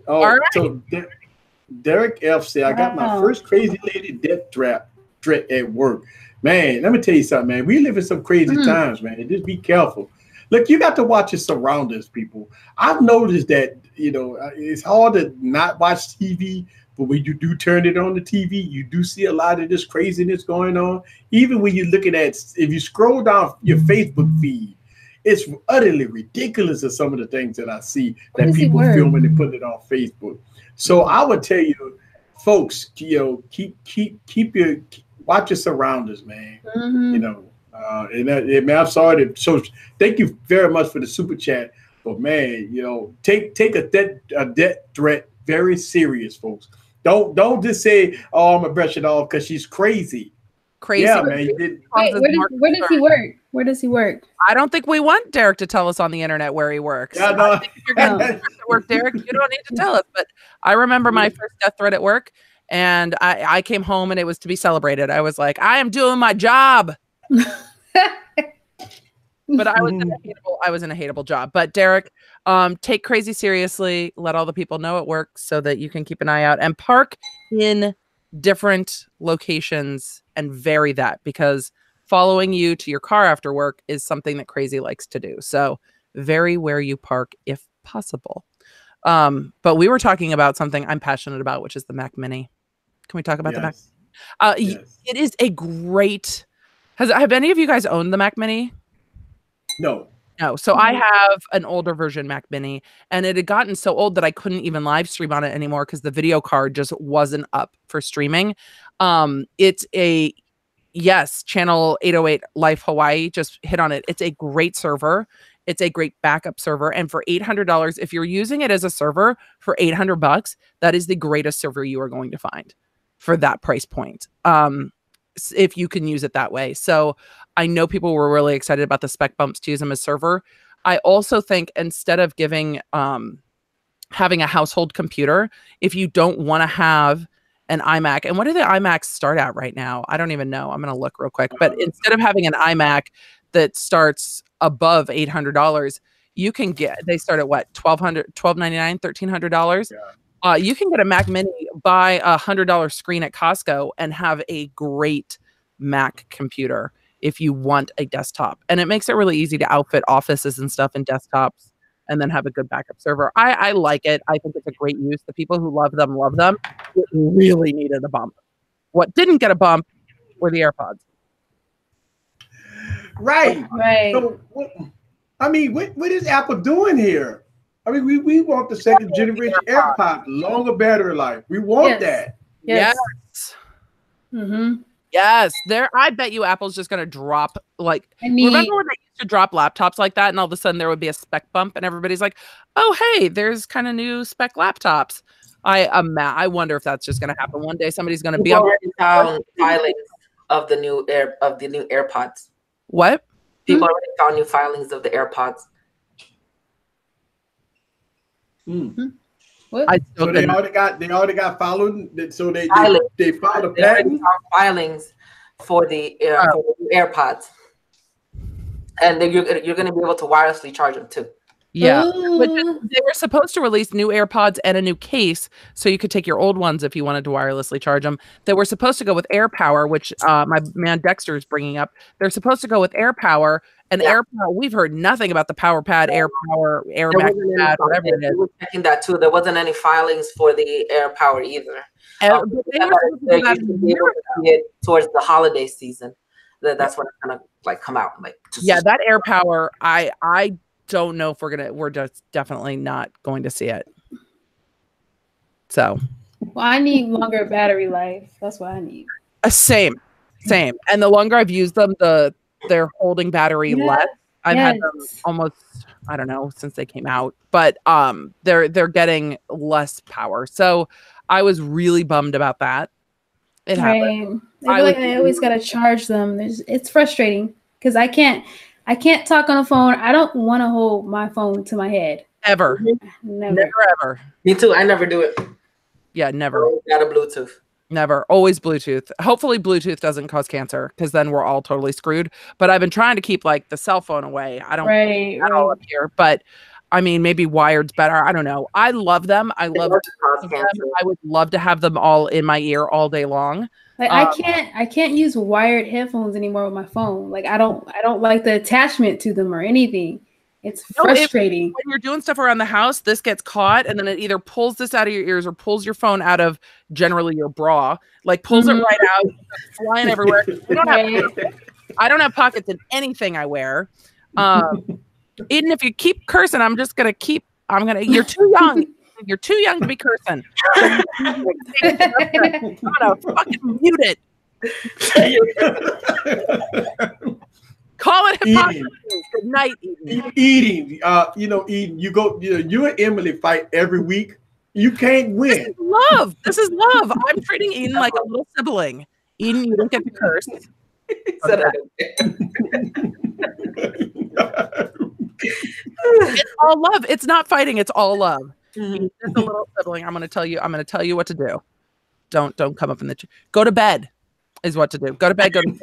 Right. So Derek F said, I got my first crazy lady death trap at work. Man, let me tell you something, man. We live in some crazy times, man. Just be careful. Look, you got to watch your surroundings, people. I've noticed that, it's hard to not watch TV, but when you do turn it on the TV, you do see a lot of this craziness going on. Even when you're looking at, if you scroll down your Facebook feed, it's utterly ridiculous of some of the things that I see that people filming and putting it on Facebook. So I would tell you, folks, watch your surroundings, man. Mm-hmm. You know, man, I'm sorry so thank you very much for the super chat, but man, take a debt threat very serious, folks. Don't just say, oh, I'm gonna brush it off because she's crazy. Yeah, man. Wait, where does he work? Where does he work? I don't think we want Derek to tell us on the internet where he works. Yeah, no. If you're going to work, Derek, you don't need to tell us. But I remember my first death threat at work, and I came home and it was to be celebrated. I was like, I am doing my job. But I was in a hateable job. But Derek, take crazy seriously. Let all the people know it works so that you can keep an eye out and park in different locations and vary that, because following you to your car after work is something that Crazy likes to do. So vary where you park if possible. But we were talking about something I'm passionate about, which is the Mac Mini. Can we talk about the Mac? Yes. It is a great. Have any of you guys owned the Mac Mini? No. So I have an older version Mac Mini, and it had gotten so old that I couldn't even live stream on it anymore because the video card just wasn't up for streaming. It's a channel 808 Life Hawaii, just hit on it. It's a great server. It's a great backup server. And for $800, if you're using it as a server for $800, that is the greatest server you are going to find for that price point. If you can use it that way. So I know people were really excited about the spec bumps to use them as server. I also think instead of having a household computer, if you don't want to have an iMac, and what do the iMacs start at right now? I don't even know. I'm going to look real quick. But instead of having an iMac that starts above $800, you can they start at what? $1,299, $1,300. Yeah. You can get a Mac Mini, buy $100 screen at Costco, and have a great Mac computer if you want a desktop. And it makes it really easy to outfit offices and stuff in desktops, and then have a good backup server. I like it. I think it's a great use. The people who love them, love them. It really needed a bump. What didn't get a bump were the AirPods. Right. So, what is Apple doing here? I mean, we want the second generation AirPods, longer battery life. We want that. Yes. Mm-hmm. Yes. I bet you Apple's just going to drop, remember when they used to drop laptops like that, and all of a sudden there would be a spec bump and everybody's like, oh, hey, there's kind of new spec laptops. I wonder if that's just going to happen one day. Somebody's going to be on filings of the new AirPods. What? People already found new filings of the AirPods. What? So they already got followed. So they filed a patent. Filings for the AirPods, and you're going to be able to wirelessly charge them too. Yeah, but they were supposed to release new AirPods and a new case, so you could take your old ones if you wanted to wirelessly charge them. They were supposed to go with AirPower, which my man Dexter is bringing up. They're supposed to go with AirPower, and AirPower. We've heard nothing about the PowerPad, AirPower, AirMax Pad, whatever it is. We were checking that too. There wasn't any filings for the AirPower either. They used to be able to see it towards the holiday season. That's when it's gonna come out. That AirPower, I don't know if we're just definitely not going to see it. So, well, I need longer battery life. That's what I need. Same. And the longer I've used them, they're holding battery less. I've had them almost, I don't know, since they came out, but they're getting less power. So I was really bummed about that. It happened. I always gotta charge them. It's frustrating because I can't talk on the phone. I don't want to hold my phone to my head. Ever. Never ever. Me too. I never do it. Yeah, never. Got a Bluetooth. Never. Always Bluetooth. Hopefully Bluetooth doesn't cause cancer, because then we're all totally screwed. But I've been trying to keep the cell phone away. I don't all up here. But I mean, maybe wired's better. I don't know. I love them. I would love to have them all in my ear all day long. I can't use wired headphones anymore with my phone. I don't like the attachment to them or anything. It's frustrating. When you're doing stuff around the house, this gets caught, and then it either pulls this out of your ears or pulls your phone out of generally your bra. Pulls it right out, flying everywhere. I don't have pockets in anything I wear. Even if you keep cursing, you're too young. You're too young to be cursing. I'm gonna fucking mute it. Call it hypocrisy. Good night, Eden. Eating, Eden. You and Emily fight every week. You can't win. This is love. This is love. I'm treating Eden like a little sibling. Eden, you don't get to curse. It's all love. It's not fighting. It's all love. It's a little sibling. I'm gonna tell you what to do. Don't come up in the go to bed is what to do. Go to bed. Go to bed.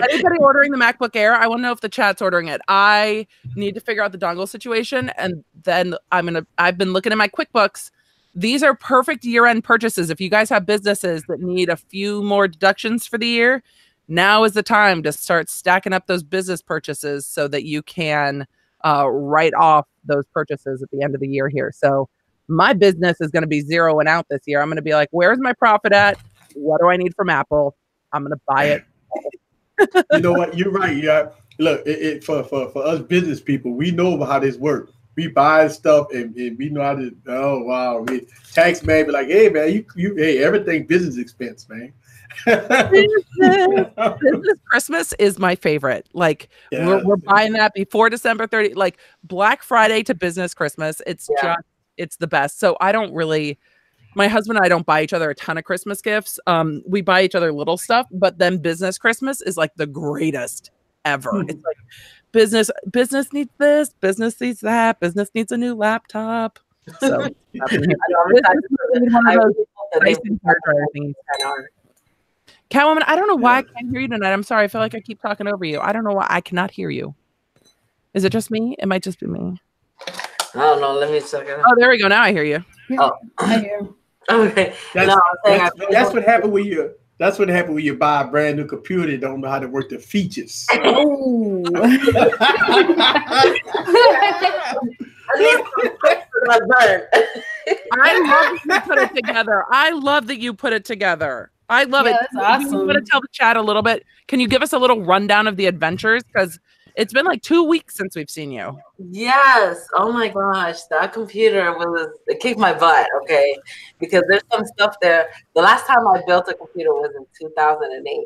Anybody ordering the MacBook Air? I want to know if the chat's ordering it. I need to figure out the dongle situation, and then I've been looking at my QuickBooks. These are perfect year-end purchases. If you guys have businesses that need a few more deductions for the year, now is the time to start stacking up those business purchases so that you can write off those purchases at the end of the year here. So my business is going to be zeroing out this year. I'm going to be like, where's my profit at? What do I need from Apple? I'm going to buy it. You know what? You're right. Yeah. Look, for us business people, we know how this works. We buy stuff and we know how to. Oh wow, tax man be like, hey man, hey, everything business expense, man. Business Christmas is my favorite. Like we're buying that before December 30. Like Black Friday to business Christmas. It's the best. So I don't really. My husband and I don't buy each other a ton of Christmas gifts. We buy each other little stuff, but then business Christmas is like the greatest ever. It's like business needs this, business needs that, business needs a new laptop. So Catwoman, I don't know why I can't hear you tonight. I'm sorry. I feel like I keep talking over you. I don't know why I cannot hear you. Is it just me? It might just be me. I don't know. Let me check it out. Oh, there we go. Now I hear you. Oh, I hear. Okay. That's what happened when you. That's what happened when you buy a brand new computer and don't know how to work the features. Oh. I love that you put it together. I love that you put it together. I love it. That's awesome. You want to tell the chat a little bit? Can you give us a little rundown of the adventures? Because it's been like 2 weeks since we've seen you. Yes. Oh my gosh. That computer it kicked my butt. Okay. Because there's some stuff there. The last time I built a computer was in 2008.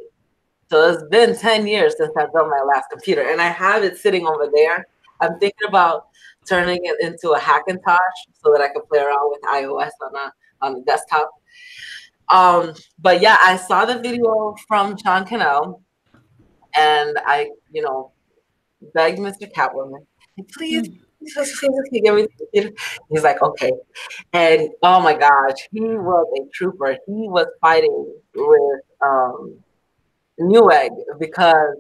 So it's been 10 years since I built my last computer. And I have it sitting over there. I'm thinking about turning it into a Hackintosh so that I can play around with iOS on the desktop. But yeah, I saw the video from Sean Cannell and I, begged Mr. Catwoman, please give me the computer. He's like, okay. And oh my gosh, he was a trooper. He was fighting with Newegg because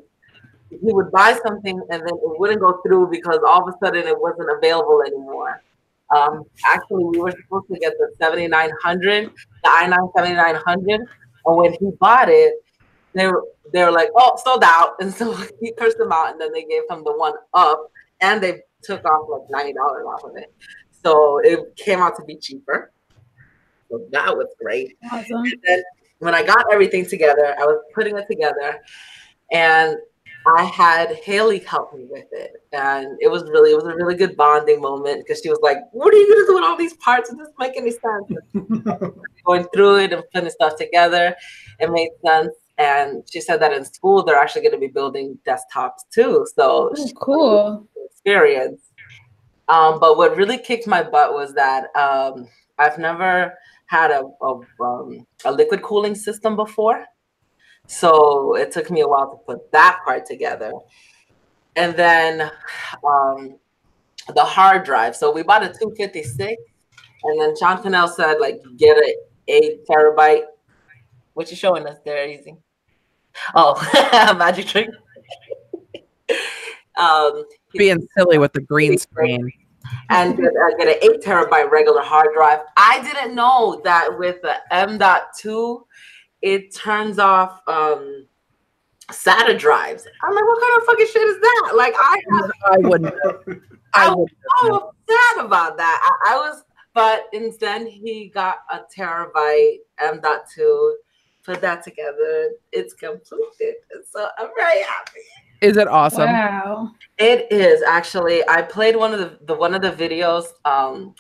he would buy something and then it wouldn't go through because all of a sudden it wasn't available anymore. Actually, we were supposed to get the 7900, the i9 7900, and when he bought it, they were like, oh, sold out. And so he cursed them out, and then they gave him the one up, and they took off like $90 off of it. So it came out to be cheaper. So that was great. Awesome. And then when I got everything together, I was putting it together, and I had Haley help me with it. And it was a really good bonding moment because she was like, what are you going to do with all these parts? It doesn't make any sense. Going through it and putting stuff together, it made sense. And she said that in school, they're actually going to be building desktops too. So cool experience. But what really kicked my butt was that I've never had a liquid cooling system before. So it took me a while to put that part together. And then the hard drive. So we bought a 256. And then Sean Cannell said, get an 8 terabyte. What you showing us there, Easy? Oh, magic trick. Being silly with the green screen. And get an 8 terabyte regular hard drive. I didn't know that with the M.2, it turns off SATA drives. I'm like, what kind of fucking shit is that? I was so upset about that. I was, but instead he got a terabyte M.2. Put that together. It's completed. So I'm very happy. Is it awesome? Wow. It is actually. I played one of the videos.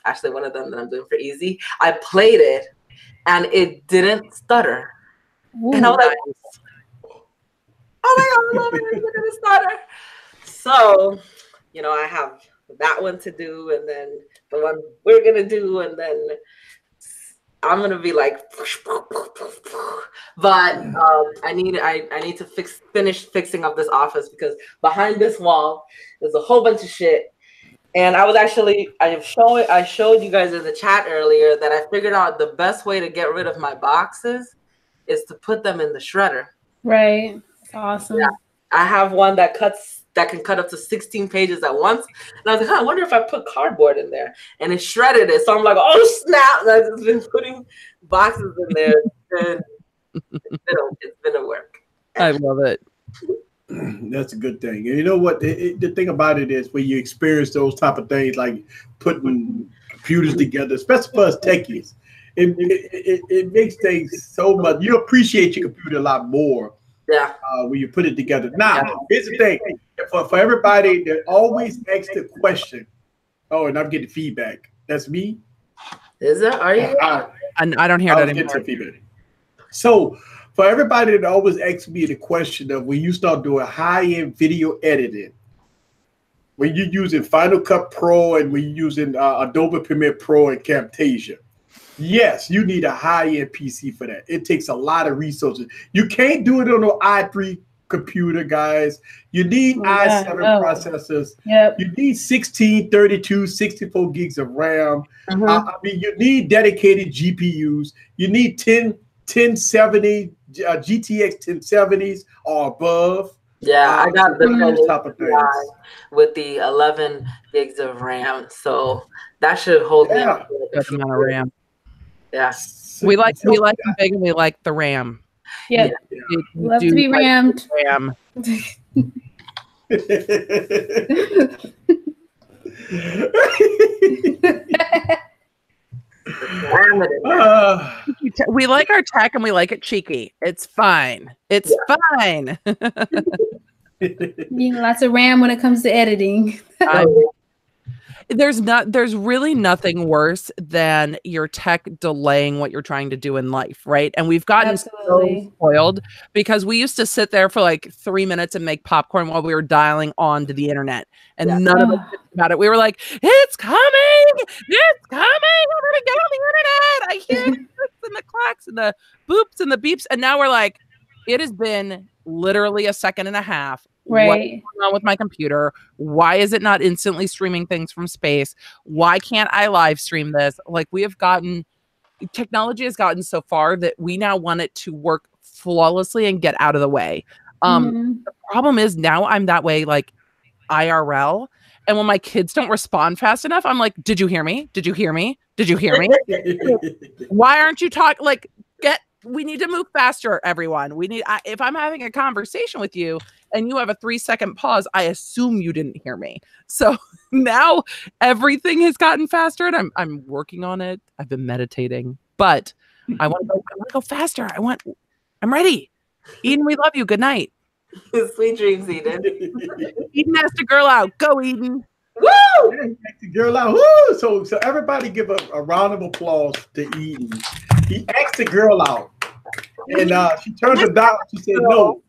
Actually, one of them that I'm doing for Easy. I played it, and it didn't stutter. Ooh. And I was like, "Oh my god, I love it! It didn't stutter." So, you know, I have that one to do, and then the one we're gonna do, and then I'm gonna be like, but I need to finish fixing up this office, because behind this wall there's a whole bunch of shit. And I showed you guys in the chat earlier that I figured out the best way to get rid of my boxes is to put them in the shredder. Right. That's awesome. Yeah. I have one that can cut up to 16 pages at once. And I was like, I wonder if I put cardboard in there. And it shredded it. So I'm like, oh, snap. And I've just been putting boxes in there. And it's been a work. I love it. That's a good thing. And you know what? The thing about it is when you experience those type of things, like putting computers together, especially for us techies, it makes things so much. You appreciate your computer a lot more. Yeah. When you put it together. Now, here's the thing. For everybody that always asks the question, oh, and I'm getting feedback. That's me? Is it? Are you? I don't hear that anymore. Feedback. So, for everybody that always asks me the question of when you start doing high-end video editing, when you're using Final Cut Pro and when you're using Adobe Premiere Pro and Camtasia, yes, you need a high-end PC for that. It takes a lot of resources. You can't do it on an i3 computer, guys. You need i7 processors. Yep. You need 16, 32, 64 gigs of RAM. Mm-hmm. I mean, you need dedicated GPUs. You need 1070 GTX 1070s or above. Yeah, I got the type of things with the 11 gigs of RAM, so that should hold me up. That's the amount of RAM. Yeah, we like them big, and we like the RAM. Yeah, love to be rammed. RAM. We like our tech and we like it cheeky. It's fine. It's fine. Being lots of RAM when it comes to editing. There's really nothing worse than your tech delaying what you're trying to do in life, right? And we've gotten so spoiled because we used to sit there for like 3 minutes and make popcorn while we were dialing on to the internet, and none of us did about it. We were like, "It's coming! It's coming! I'm gonna get on the internet! I hear the clicks and the clacks and the boops and the beeps." And now we're like, it has been literally a second and a half. Right. What's going on with my computer? Why is it not instantly streaming things from space? Why can't I live stream this? Like, technology has gotten so far that we now want it to work flawlessly and get out of the way. The problem is now I'm that way, like IRL. And when my kids don't respond fast enough, I'm like, did you hear me? Did you hear me? Did you hear me? Why aren't you talking? Like, we need to move faster, everyone. If I'm having a conversation with you and you have a 3-second pause, I assume you didn't hear me. So now everything has gotten faster, and I'm working on it. I've been meditating, but I want to go faster. I'm ready. Eden, we love you. Good night. Sweet dreams, Eden. Eden asked a girl out. Go, Eden. Woo! The girl out. Woo! So everybody give a round of applause to Eden. He asked the girl out, and she turned him down. She said no.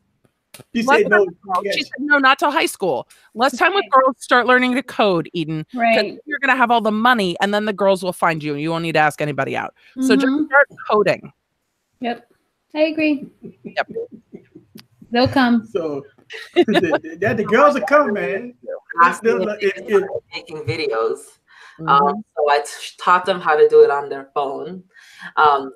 She said no. She said no, not till high school. Less time with girls start learning to code, Eden. Right. You're gonna have all the money, and then the girls will find you, and you won't need to ask anybody out. So just start coding. Yep, I agree. Yep. They'll come. So the girls are coming, man. Making videos. So I taught them how to do it on their phone.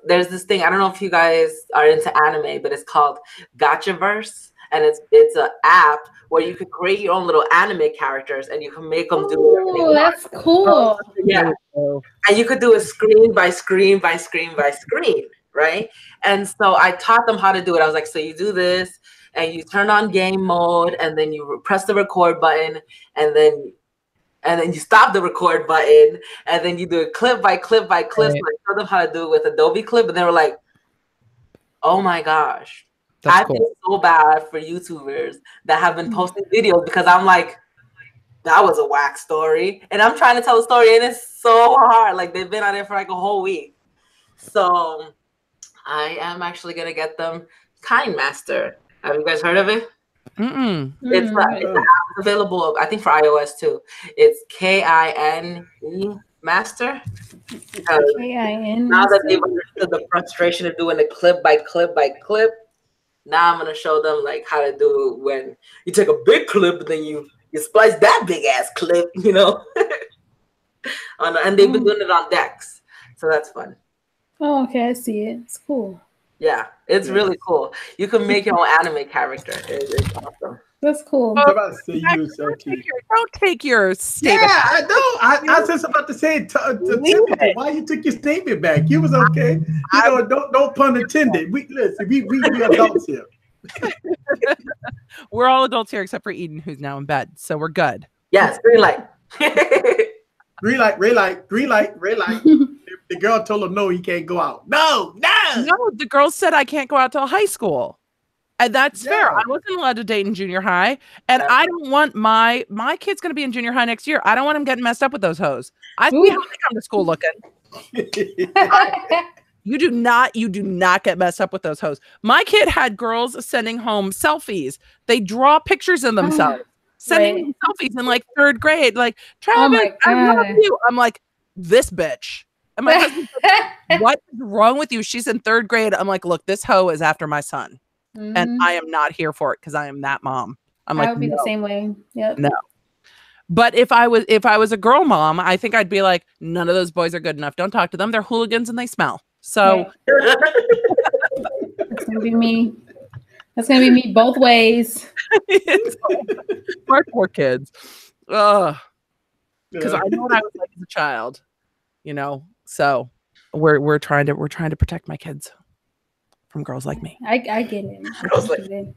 There's this thing, I don't know if you guys are into anime, but it's called Gotchaverse, and it's an app where you can create your own little anime characters and you can make them do everything. Oh, that's cool. Yeah. And you could do it screen by screen by screen by screen, right? And so I taught them how to do it. I was like, so you do this and you turn on game mode, and then you press the record button, and then you stop the record button, and then you do it clip by clip by clip. So I showed them how to do it with Adobe Clip, and they were like, "Oh my gosh, I feel so bad for YouTubers that have been posting videos because I'm like, that was a whack story. And I'm trying to tell a story and it's so hard. Like they've been on there for like a whole week. So I am actually going to get them Kind Master. Have you guys heard of it? It's available, I think, for iOS too. It's KINE Master. Now that they've understood the frustration of doing it clip by clip by clip, now I'm going to show them like how to do it when you take a big clip and then you splice that big ass clip, you know. And they've been doing it on decks, so that's fun. Oh, okay, I see it. It's cool. Yeah, it's really cool. You can make your own anime character. It's awesome. That's cool. Don't take your statement. Yeah, I know. I was just about to say Timothy, why you took your statement back? You was okay. You know, don't pun intended. We adults here. We're all adults here except for Eden, who's now in bed, so we're good. Yes, green light. Green light, red light, green light, red light. The girl told him no, he can't go out. No. The girl said I can't go out till high school. And that's fair. I wasn't allowed to date in junior high. And I don't want my kid's going to be in junior high next year. I don't want him getting messed up with those hoes. I see how they come to school looking. You do not get messed up with those hoes. My kid had girls sending home selfies. They draw pictures of themselves, sending selfies in like 3rd grade. Like, Travis, I love you. I'm like, this bitch. And my husband said, what is wrong with you? She's in 3rd grade. I'm like, look, this hoe is after my son. And I am not here for it because I am that mom. I would be the same way. Yep. No. But if I was a girl mom, I think I'd be like, none of those boys are good enough. Don't talk to them. They're hooligans and they smell. So that's gonna be me. That's gonna be me both ways. Poor kids. Because I know what I was like as a child. You know, so we're trying to protect my kids from girls like me. I get it. Girls like me.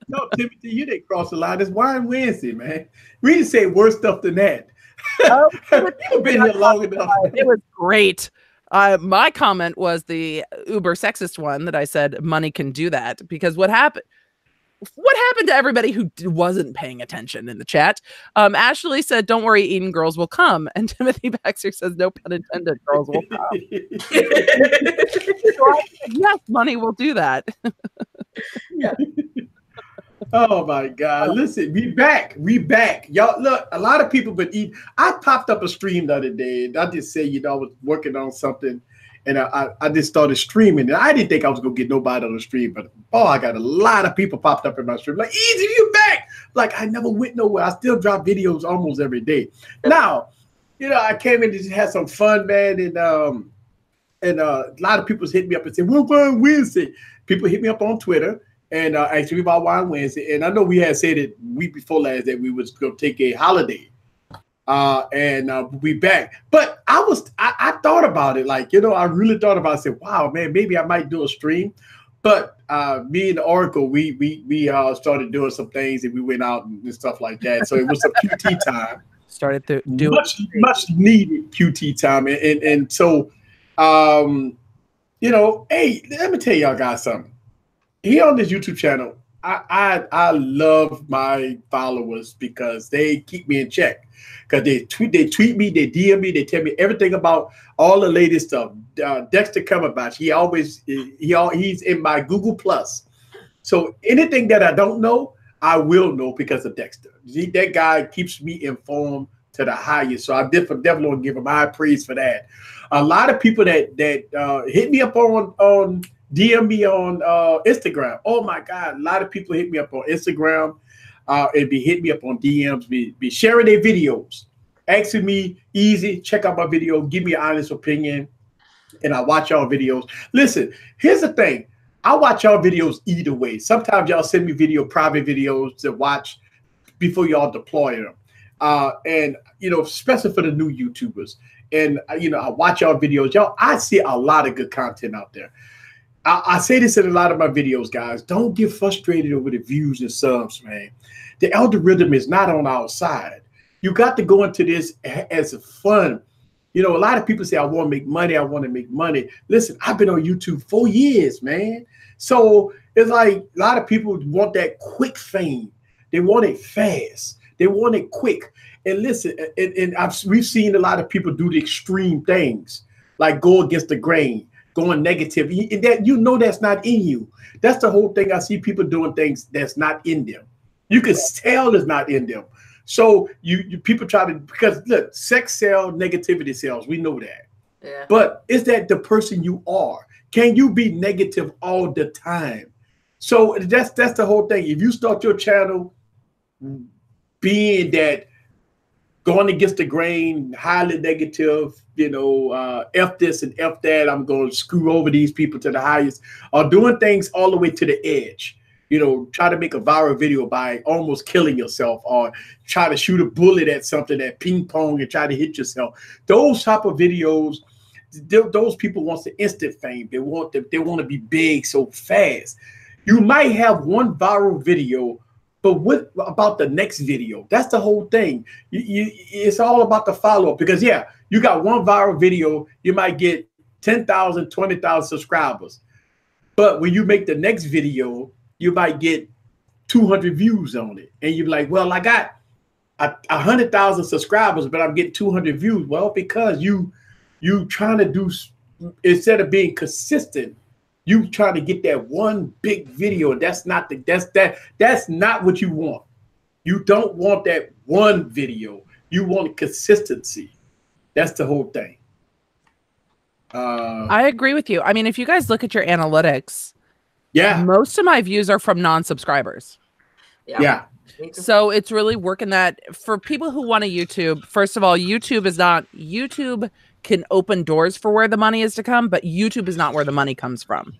No, Timothy, you didn't cross the line. It's Wine Wednesday, man. We didn't say worse stuff than that. You've been here long enough. It was great. My comment was the uber sexist one that I said money can do that, because what happened to everybody who wasn't paying attention in the chat? Ashley said, don't worry, Eden, girls will come. And Timothy Baxter says, no pun intended, girls will come. Yes, money will do that. Yeah. Oh my God. Listen, we back. Y'all, look, a lot of people been eating. I popped up a stream the other day. And I just say, you know, I was working on something. And I just started streaming, and I didn't think I was gonna get nobody on the stream, but I got a lot of people popped up in my stream. Like, Easy, you back? Like, I never went nowhere. I still drop videos almost every day. Now, you know, I came in to just have some fun, man, and a lot of people hit me up and said, "Well, Wine Wednesday." People hit me up on Twitter and asked me about Wine Wednesday, and I know we had said it week before last that we was gonna take a holiday. We back. But I thought about it, like, you know, I really thought about it. I said, wow, man, maybe I might do a stream. But me and Oracle, we started doing some things, and we went out and stuff like that. So it was some QT time. Started to do much needed QT time. And so you know, hey, let me tell y'all guys something. Here on this YouTube channel, I love my followers because they keep me in check. Because they tweet me, they DM me, they tell me everything about all the latest stuff. Dexter Cumberbatch, he's in my Google Plus. So anything that I don't know, I will know because of Dexter. That guy keeps me informed to the highest. So I definitely want to give him high praise for that. A lot of people that hit me up on DM me on Instagram. Oh my God, a lot of people hit me up on Instagram. And be hitting me up on DMs, be sharing their videos, asking me, Easy, check out my video, give me an honest opinion, and I watch y'all videos. Listen, here's the thing. I watch y'all videos either way. Sometimes y'all send me private videos to watch before y'all deploy them. And, you know, especially for the new YouTubers. And, you know, I watch y'all videos. Y'all, I see a lot of good content out there. I say this in a lot of my videos, guys. Don't get frustrated over the views and subs, man. The algorithm is not on our side. You got to go into this as a fun. You know, a lot of people say, I want to make money. I want to make money. Listen, I've been on YouTube 4 years, man. So it's like a lot of people want that quick fame. They want it fast. They want it quick. And listen, we've seen a lot of people do the extreme things, like go against the grain, going negative. And that, you know, that's not in you. That's the whole thing. I see people doing things that's not in them. You can tell it's not in them. So you people try to, because look, sex sells, negativity sells. We know that. Yeah. But is that the person you are? Can you be negative all the time? So that's the whole thing. If you start your channel being that, going against the grain, highly negative, you know, F this and F that, I'm going to screw over these people to the highest, or doing things all the way to the edge. You know, try to make a viral video by almost killing yourself, or try to shoot a bullet at something at ping pong and try to hit yourself. Those type of videos, those people want the instant fame. They want to be big so fast. You might have one viral video, but what about the next video? That's the whole thing. It's all about the follow-up, because yeah, you got one viral video, you might get 10,000, 20,000 subscribers. But when you make the next video, you might get 200 views on it. And you're like, well, I got 100,000 subscribers, but I'm getting 200 views. Well, because you trying to do, instead of being consistent, you try to get that one big video. And that's not what you want. You don't want that one video. You want consistency. That's the whole thing. I agree with you. I mean, if you guys look at your analytics, yeah, most of my views are from non-subscribers. Yeah. So it's really working that for people who want a YouTube. First of all, YouTube can open doors for where the money is to come, but YouTube is not where the money comes from.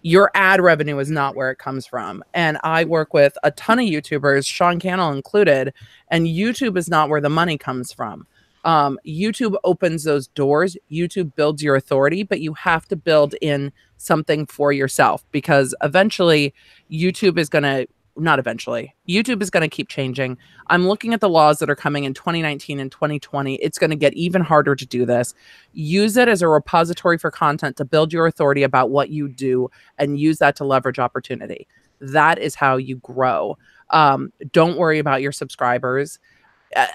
Your ad revenue is not where it comes from. And I work with a ton of YouTubers, Sean Cannell included, and YouTube is not where the money comes from. YouTube opens those doors. YouTube builds your authority, but you have to build in something for yourself, because eventually YouTube is going to, not eventually, YouTube is going to keep changing. I'm looking at the laws that are coming in 2019 and 2020. It's going to get even harder to do this. Use it as a repository for content to build your authority about what you do, and use that to leverage opportunity. That is how you grow. Don't worry about your subscribers.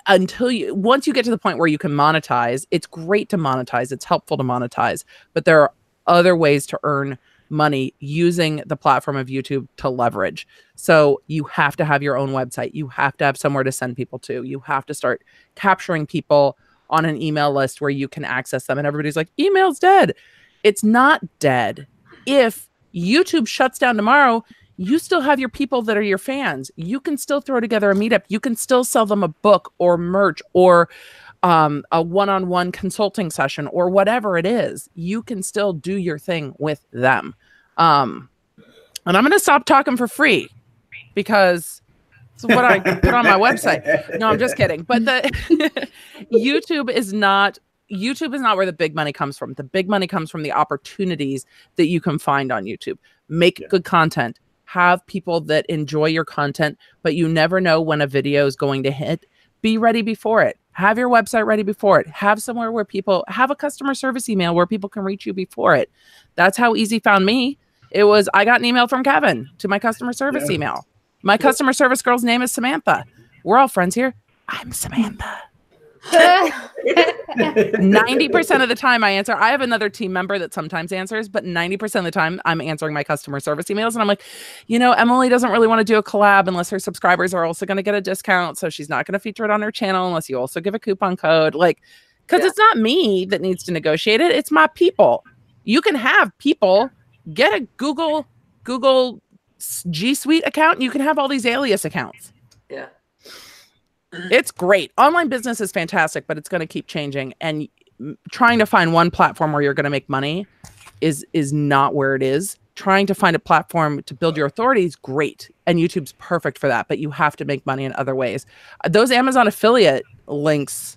Once you get to the point where you can monetize, it's great to monetize. It's helpful to monetize, but there are other ways to earn money using the platform of YouTube to leverage. So you have to have your own website. You have to have somewhere to send people to. You have to start capturing people on an email list where you can access them. And everybody's like, email's dead. It's not dead. If YouTube shuts down tomorrow, you still have your people that are your fans. You can still throw together a meetup. You can still sell them a book or merch or a one-on-one consulting session or whatever it is. You can still do your thing with them. And I'm going to stop talking for free, because it's what I put on my website. No, I'm just kidding. But YouTube is not where the big money comes from. The big money comes from the opportunities that you can find on YouTube. Make good content. Have people that enjoy your content, but you never know when a video is going to hit. Be ready before it. Have your website ready before it. Have somewhere where people have a customer service email where people can reach you before it. That's how Easy found me. It was, I got an email from Kevin to my customer service email. My customer service girl's name is Samantha. We're all friends here. I'm Samantha. 90% of the time I answer. I have another team member that sometimes answers, but 90% of the time I'm answering my customer service emails. And I'm like, you know, Emily doesn't really want to do a collab unless her subscribers are also going to get a discount. So she's not going to feature it on her channel unless you also give a coupon code. Like, because it's not me that needs to negotiate it. It's my people. You can have people get a Google G Suite account, and you can have all these alias accounts. Yeah. It's great. Online business is fantastic, but it's going to keep changing. And trying to find one platform where you're going to make money is not where it is. Trying to find a platform to build your authority is great. And YouTube's perfect for that, but you have to make money in other ways. Those Amazon affiliate links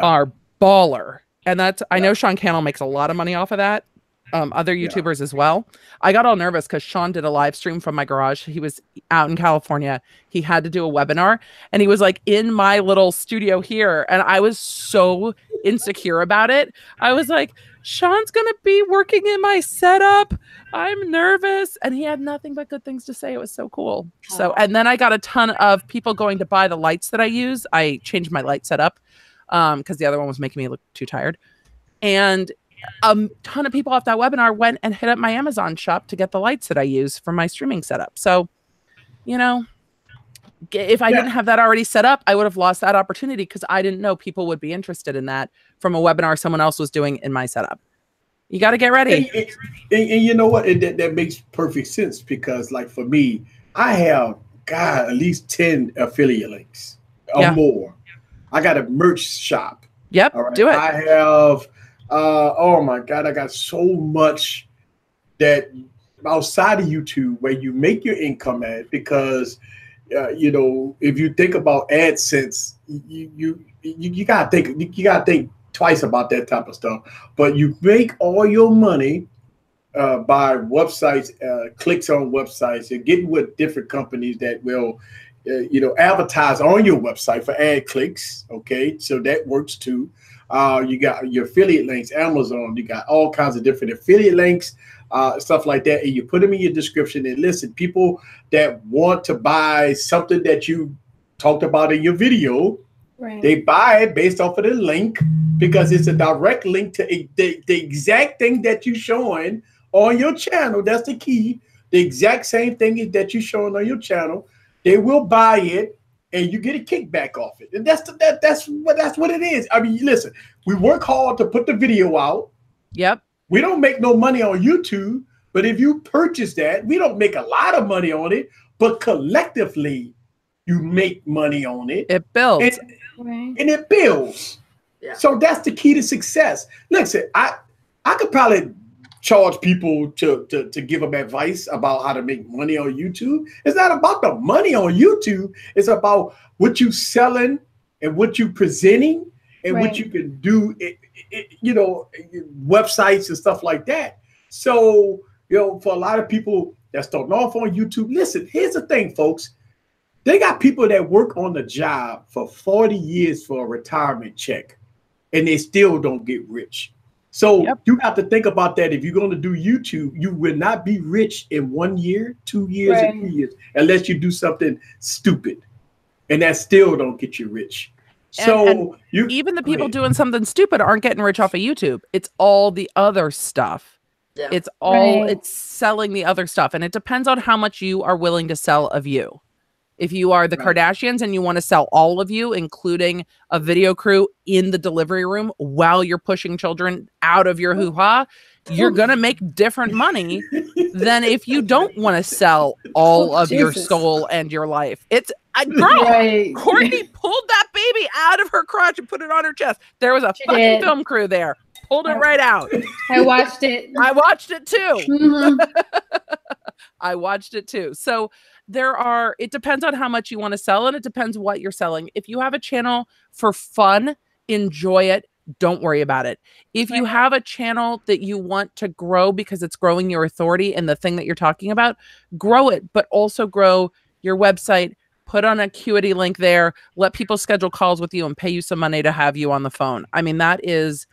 are baller. And that's, I know Sean Cannell makes a lot of money off of that. other YouTubers as well. I got all nervous because Sean did a live stream from my garage. He was out in California. He had to do a webinar, and he was like in my little studio here. And I was so insecure about it. I was like, Sean's going to be working in my setup. I'm nervous. And he had nothing but good things to say. It was so cool. So, and then I got a ton of people going to buy the lights that I use. I changed my light setup because the other one was making me look too tired. And a ton of people off that webinar went and hit up my Amazon shop to get the lights that I use for my streaming setup. So, you know, if I didn't have that already set up, I would have lost that opportunity because I didn't know people would be interested in that from a webinar someone else was doing in my setup. You got to get ready. And you know what? And that makes perfect sense because, like, for me, I have got at least 10 affiliate links or more. I got a merch shop. Yep, all right? do it. I have... oh my God, I got so much that outside of YouTube where you make your income at because, you know, if you think about AdSense, you gotta think twice about that type of stuff. But you make all your money by websites, clicks on websites, and getting with different companies that will, you know, advertise on your website for ad clicks. Okay, so that works too. You got your affiliate links, Amazon, you got all kinds of different affiliate links, stuff like that. And you put them in your description and listen, people that want to buy something that you talked about in your video, they buy it based off of the link because it's a direct link to the exact thing that you're showing on your channel. That's the key. The exact same thing that you're showing on your channel. They will buy it. And you get a kickback off it, and that's what it is. I mean, listen, we work hard to put the video out. Yep. We don't make no money on YouTube, but if you purchase that, we don't make a lot of money on it, but collectively, you make money on it. It builds, and it builds. Yeah. So that's the key to success. Listen, I could probably charge people to give them advice about how to make money on YouTube. It's not about the money on YouTube. It's about what you selling and what you presenting and what you can do, you know, websites and stuff like that. So, you know, for a lot of people that starting off on YouTube, listen, here's the thing, folks. They got people that work on the job for 40 years for a retirement check, and they still don't get rich. So you have to think about that. If you're going to do YouTube, you will not be rich in 1 year, 2 years, and 3 years, unless you do something stupid. And that still don't get you rich. So even the people doing something stupid aren't getting rich off of YouTube. It's all the other stuff. Yeah. It's all, it's selling the other stuff. And it depends on how much you are willing to sell of you. If you are the Kardashians and you want to sell all of you, including a video crew in the delivery room while you're pushing children out of your hoo-ha, you're going to make different money than if you don't want to sell all of your soul and your life. It's a girl. Courtney pulled that baby out of her crotch and put it on her chest. There was a fucking film crew there. Pulled it right out. I watched it. I watched it too. Mm-hmm. I watched it too. So it depends on how much you want to sell, and it depends what you're selling. If you have a channel for fun, enjoy it. Don't worry about it. If you have a channel that you want to grow because it's growing your authority and the thing that you're talking about, grow it, but also grow your website. Put on a Acuity link there. Let people schedule calls with you and pay you some money to have you on the phone. I mean, that is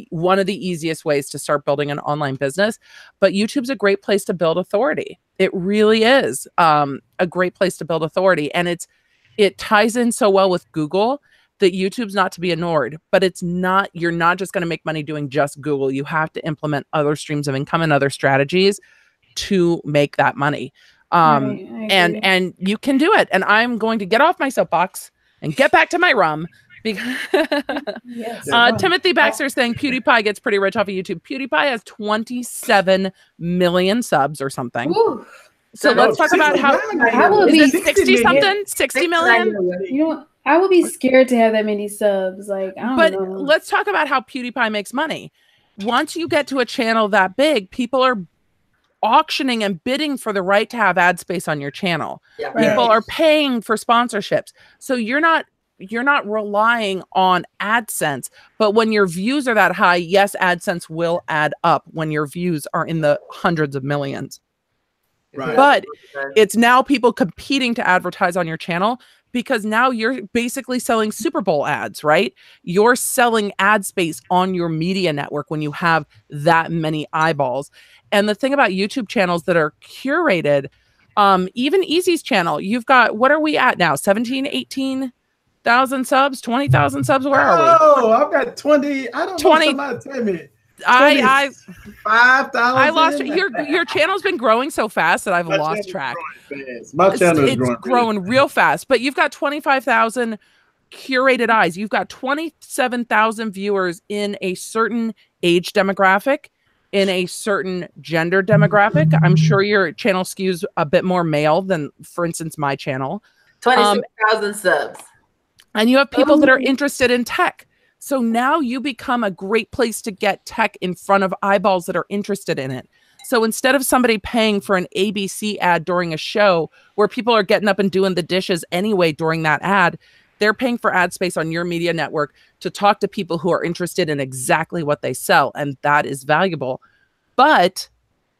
one of the easiest ways to start building an online business. But YouTube's a great place to build authority. It really is a great place to build authority. And it ties in so well with Google that YouTube's not to be ignored. But you're not just going to make money doing just Google. You have to implement other streams of income and other strategies to make that money. And you can do it. And I'm going to get off my soapbox and get back to my rum. Timothy Baxter saying PewDiePie gets pretty rich off of YouTube. PewDiePie has 27 million subs or something. Ooh. So let's talk about how will be 60 something, 60 million. You know, I would be scared to have that many subs. Like, I don't know. But let's talk about how PewDiePie makes money. Once you get to a channel that big, people are auctioning and bidding for the right to have ad space on your channel. Yeah. People are paying for sponsorships. So you're not you're not relying on AdSense. But when your views are that high, yes, AdSense will add up when your views are in the hundreds of millions. Right. But it's now people competing to advertise on your channel, because now you're basically selling Super Bowl ads, right? You're selling ad space on your media network when you have that many eyeballs. And the thing about YouTube channels that are curated, even Easy's channel, you've got, what are we at now? 17, 18,000 subs, 20,000 subs? Where are we? Oh, I've got 20. I don't 20, know. Somebody tell me. I 5,000. I lost your channel's been growing so fast that I've lost track. My channel is growing real fast, but you've got 25,000 curated eyes. You've got 27,000 viewers in a certain age demographic, in a certain gender demographic. I'm sure your channel skews a bit more male than, for instance, my channel. 26,000 subs. And you have people that are interested in tech. So now you become a great place to get tech in front of eyeballs that are interested in it. So instead of somebody paying for an ABC ad during a show where people are getting up and doing the dishes anyway during that ad, they're paying for ad space on your media network to talk to people who are interested in exactly what they sell. And that is valuable. But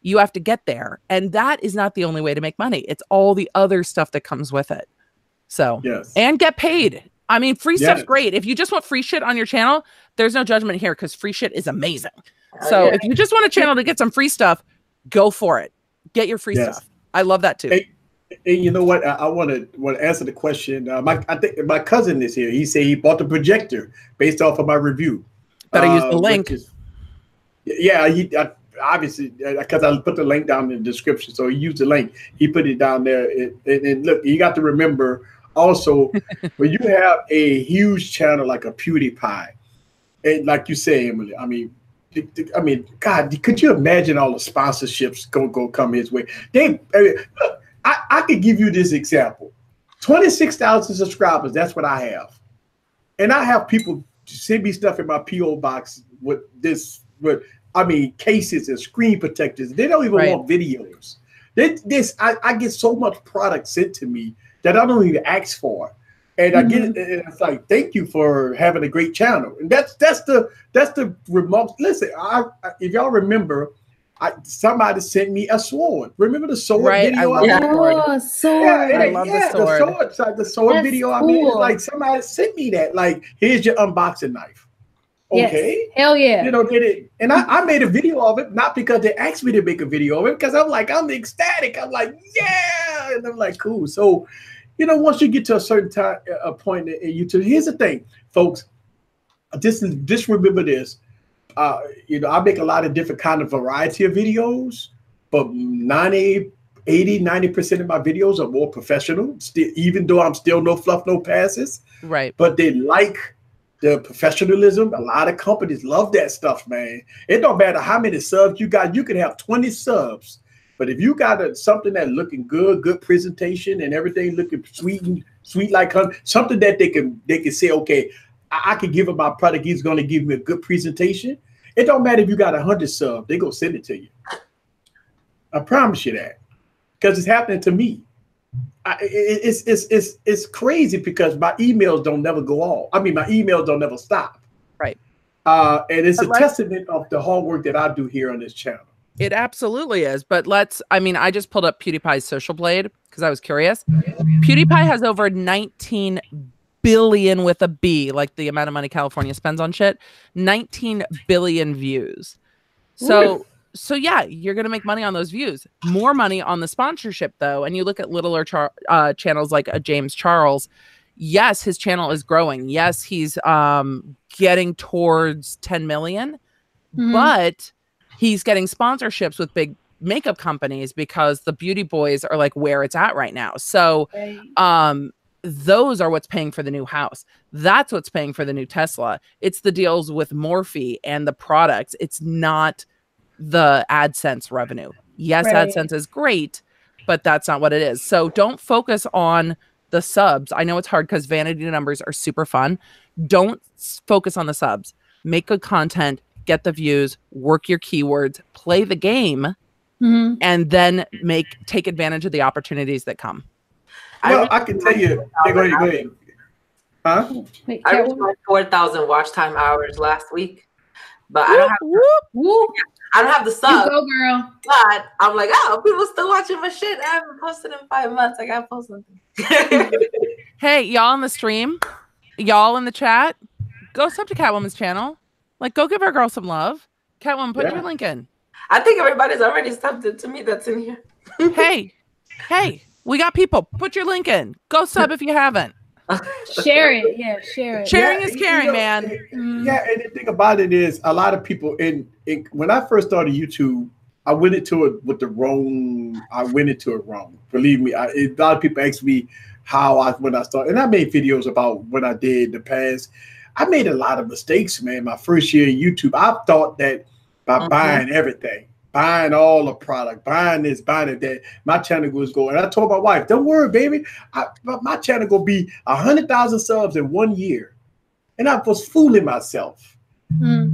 you have to get there. And that is not the only way to make money. It's all the other stuff that comes with it. So, yes. And get paid. I mean, free stuff's great. If you just want free shit on your channel, there's no judgment here, because free shit is amazing. So if you just want a channel to get some free stuff, go for it. Get your free stuff. I love that too. Hey, you know what? I want to answer the question. I think my cousin is here. He said he bought the projector based off of my review. Better use the link. Obviously, because I put the link down in the description. So he used the link. He put it down there. And look, you got to remember also, when you have a huge channel like a PewDiePie, and like you say, Emily, I mean, God, could you imagine all the sponsorships go come his way? I could give you this example: 26,000 subscribers. That's what I have, and I have people send me stuff in my PO box with cases and screen protectors. They don't even want videos. I get so much product sent to me that I don't even ask for, and I get it. And it's like, thank you for having a great channel, and that's the remote. Listen, if y'all remember, somebody sent me a sword. Remember the sword video? Sword. I love the sword. The sword video. Cool. I mean, it's like somebody sent me that. Like, here's your unboxing knife. Okay. Yes. Hell yeah. You know, did it. And I made a video of it, not because they asked me to make a video of it, because I'm ecstatic. I'm like, yeah. And I'm like, cool. So, you know, once you get to a certain time, a point in YouTube, here's the thing, folks. Just remember this. You know, I make a lot of different kind of variety of videos, but 90% of my videos are more professional, even though I'm still no fluff, no passes. Right. But they like the professionalism. A lot of companies love that stuff, man. It don't matter how many subs you got. You can have 20 subs, but if you got something that's looking good presentation and everything looking sweet like something that they can say, okay, I can give him my product. He's going to give me a good presentation. It don't matter if you got 100 subs. They gonna send it to you. I promise you that, because it's happening to me. It's crazy because my emails don't never go off. I mean, my emails don't never stop. Right. And it's a testament of the hard work that I do here on this channel. It absolutely is. But I just pulled up PewDiePie's Social Blade because I was curious. PewDiePie has over 19 billion with a B, like the amount of money California spends on shit. 19 billion views. So yeah, you're going to make money on those views. More money on the sponsorship, though. And you look at littler channels like James Charles. Yes, his channel is growing. Yes, he's getting towards 10 million. But he's getting sponsorships with big makeup companies because the beauty boys are like where it's at right now. So those are what's paying for the new house. That's what's paying for the new Tesla. It's the deals with Morphe and the products. It's not the AdSense revenue. Yes, AdSense is great, but that's not what it is. So don't focus on the subs. I know it's hard because vanity numbers are super fun. Don't focus on the subs. Make good content, get the views, work your keywords, play the game, and then take advantage of the opportunities that come. Well, I can tell you. Go ahead. Huh? Wait, I reached my 4,000 watch time hours last week, but I don't have the sub. You go, girl. But I'm like, oh, people still watching my shit. I haven't posted in 5 months. I gotta post something. Hey, y'all in the stream, y'all in the chat, go sub to Catwoman's channel. Like, go give our girl some love. Catwoman, put your link in. I think everybody's already subbed it to me that's in here. Hey, we got people. Put your link in. Go sub if you haven't. Share it. Yeah, share it. Sharing is caring, man. Yeah, and the thing about it is, a lot of people when I first started YouTube, I went into it with the wrong. I went into it wrong. Believe me, a lot of people ask me when I started, and I made videos about what I did in the past. I made a lot of mistakes, man. My first year in YouTube, I thought that by buying everything, buying all the product, buying this, buying that, my channel was going. And I told my wife, "Don't worry, baby, my channel gonna be 100,000 subs in 1 year." And I was fooling myself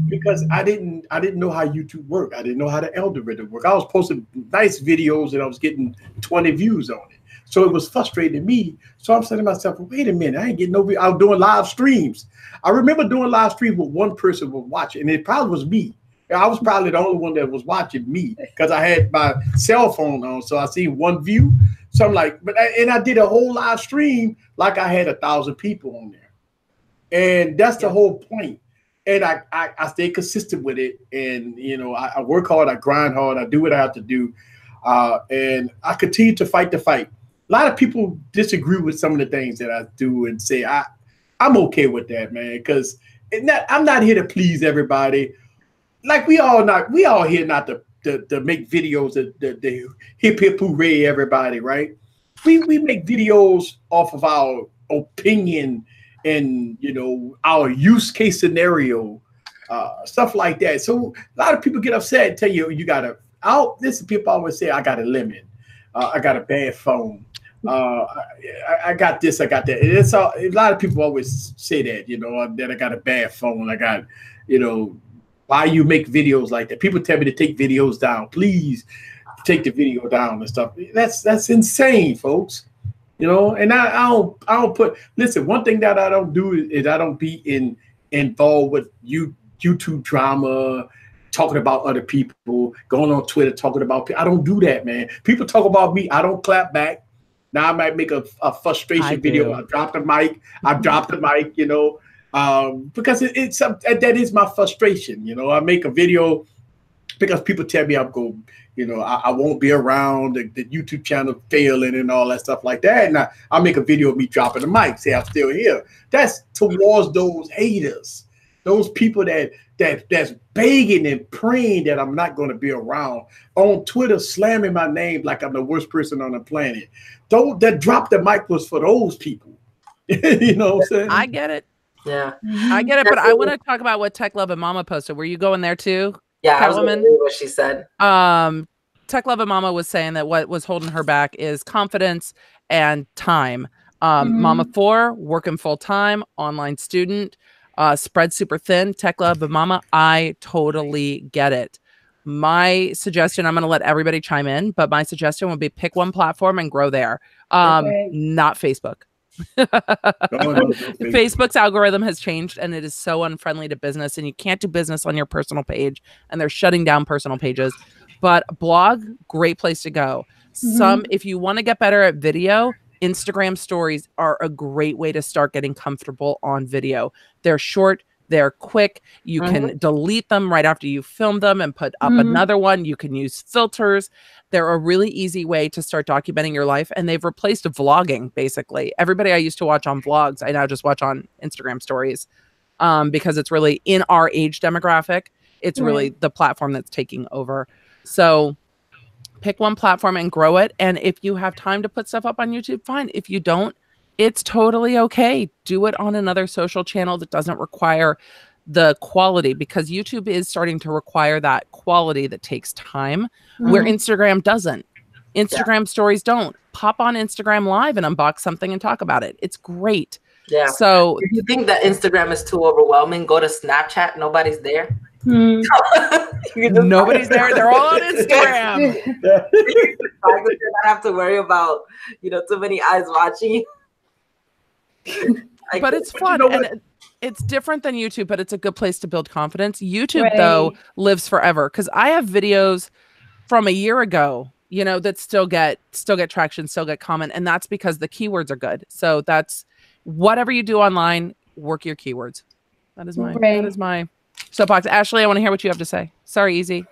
because I didn't know how YouTube worked. I didn't know how the algorithm worked. I was posting nice videos and I was getting 20 views on it. So it was frustrating me. So I'm saying to myself, wait a minute, I ain't getting no views. I was doing live streams. I remember doing live streams with one person was watching, and it probably was me. I was probably the only one that was watching me because I had my cell phone on. So I seen one view. So I'm like, and I did a whole live stream like I had 1,000 people on there. And that's the whole point. And I stay consistent with it. And, you know, I work hard, I grind hard, I do what I have to do. And I continue to fight the fight. A lot of people disagree with some of the things that I do and say, I'm okay with that, man, because I'm not here to please everybody. Like we all here not to make videos that hip hooray everybody, right? We make videos off of our opinion and, you know, our use case scenario, stuff like that. So a lot of people get upset and tell you gotta listen, people always say I got a lemon, I got a bad phone, I got this, I got that. And it's all, a lot of people always say that, you know, that I got a bad phone, I got, you know, why you make videos like that. People tell me to take videos down. Please take the video down and stuff. That's insane, folks. You know, and I don't put, listen, one thing that I don't do is I don't be involved with YouTube drama, talking about other people, going on Twitter, talking about people. I don't do that, man. People talk about me, I don't clap back. Now I might make a frustration video. I drop the mic, you know, because that is my frustration. You know, I make a video because people tell me I'm going, you know, I won't be around, the YouTube channel failing and all that stuff like that. And I'll make a video of me dropping the mic, say I'm still here. That's towards those haters, those people that's begging and praying that I'm not going to be around, on Twitter slamming my name like I'm the worst person on the planet. That drop the mic was for those people. You know what I'm saying? I get it. Yeah, I get it. But I want to talk about what Tech Love and Mama posted. Were you going there too? Yeah, I was gonna read what she said. Tech Love and Mama was saying that what was holding her back is confidence and time. Mama 4, working full time, online student, spread super thin. Tech Love and Mama, I totally get it. My suggestion, I'm going to let everybody chime in, but my suggestion would be pick one platform and grow there. Not Facebook. Facebook's algorithm has changed and it is so unfriendly to business, and you can't do business on your personal page, and they're shutting down personal pages. But blog, great place to go. If you want to get better at video, Instagram stories are a great way to start getting comfortable on video. They're short, they're quick. You can delete them right after you film them and put up another one. You can use filters. They're a really easy way to start documenting your life, and they've replaced vlogging, basically. Everybody I used to watch on vlogs, I now just watch on Instagram stories, because it's really in our age demographic. It's really the platform that's taking over. So pick one platform and grow it. And if you have time to put stuff up on YouTube, fine. If you don't, it's totally okay. Do it on another social channel that doesn't require the quality, because YouTube is starting to require that quality that takes time, where Instagram doesn't. Instagram stories don't. Pop on Instagram Live and unbox something and talk about it. It's great. Yeah. So if you think that Instagram is too overwhelming, go to Snapchat. Nobody's there. Nobody's there. They're all on Instagram. You don't have to worry about, you know, too many eyes watching you. but it's fun. You know and it's different than YouTube, but it's a good place to build confidence. YouTube, though, lives forever because I have videos from a year ago, you know, that still get traction, still get comment. And that's because the keywords are good. So that's whatever you do online, work your keywords. That is my soapbox. Ashley, I want to hear what you have to say. Sorry, Easy.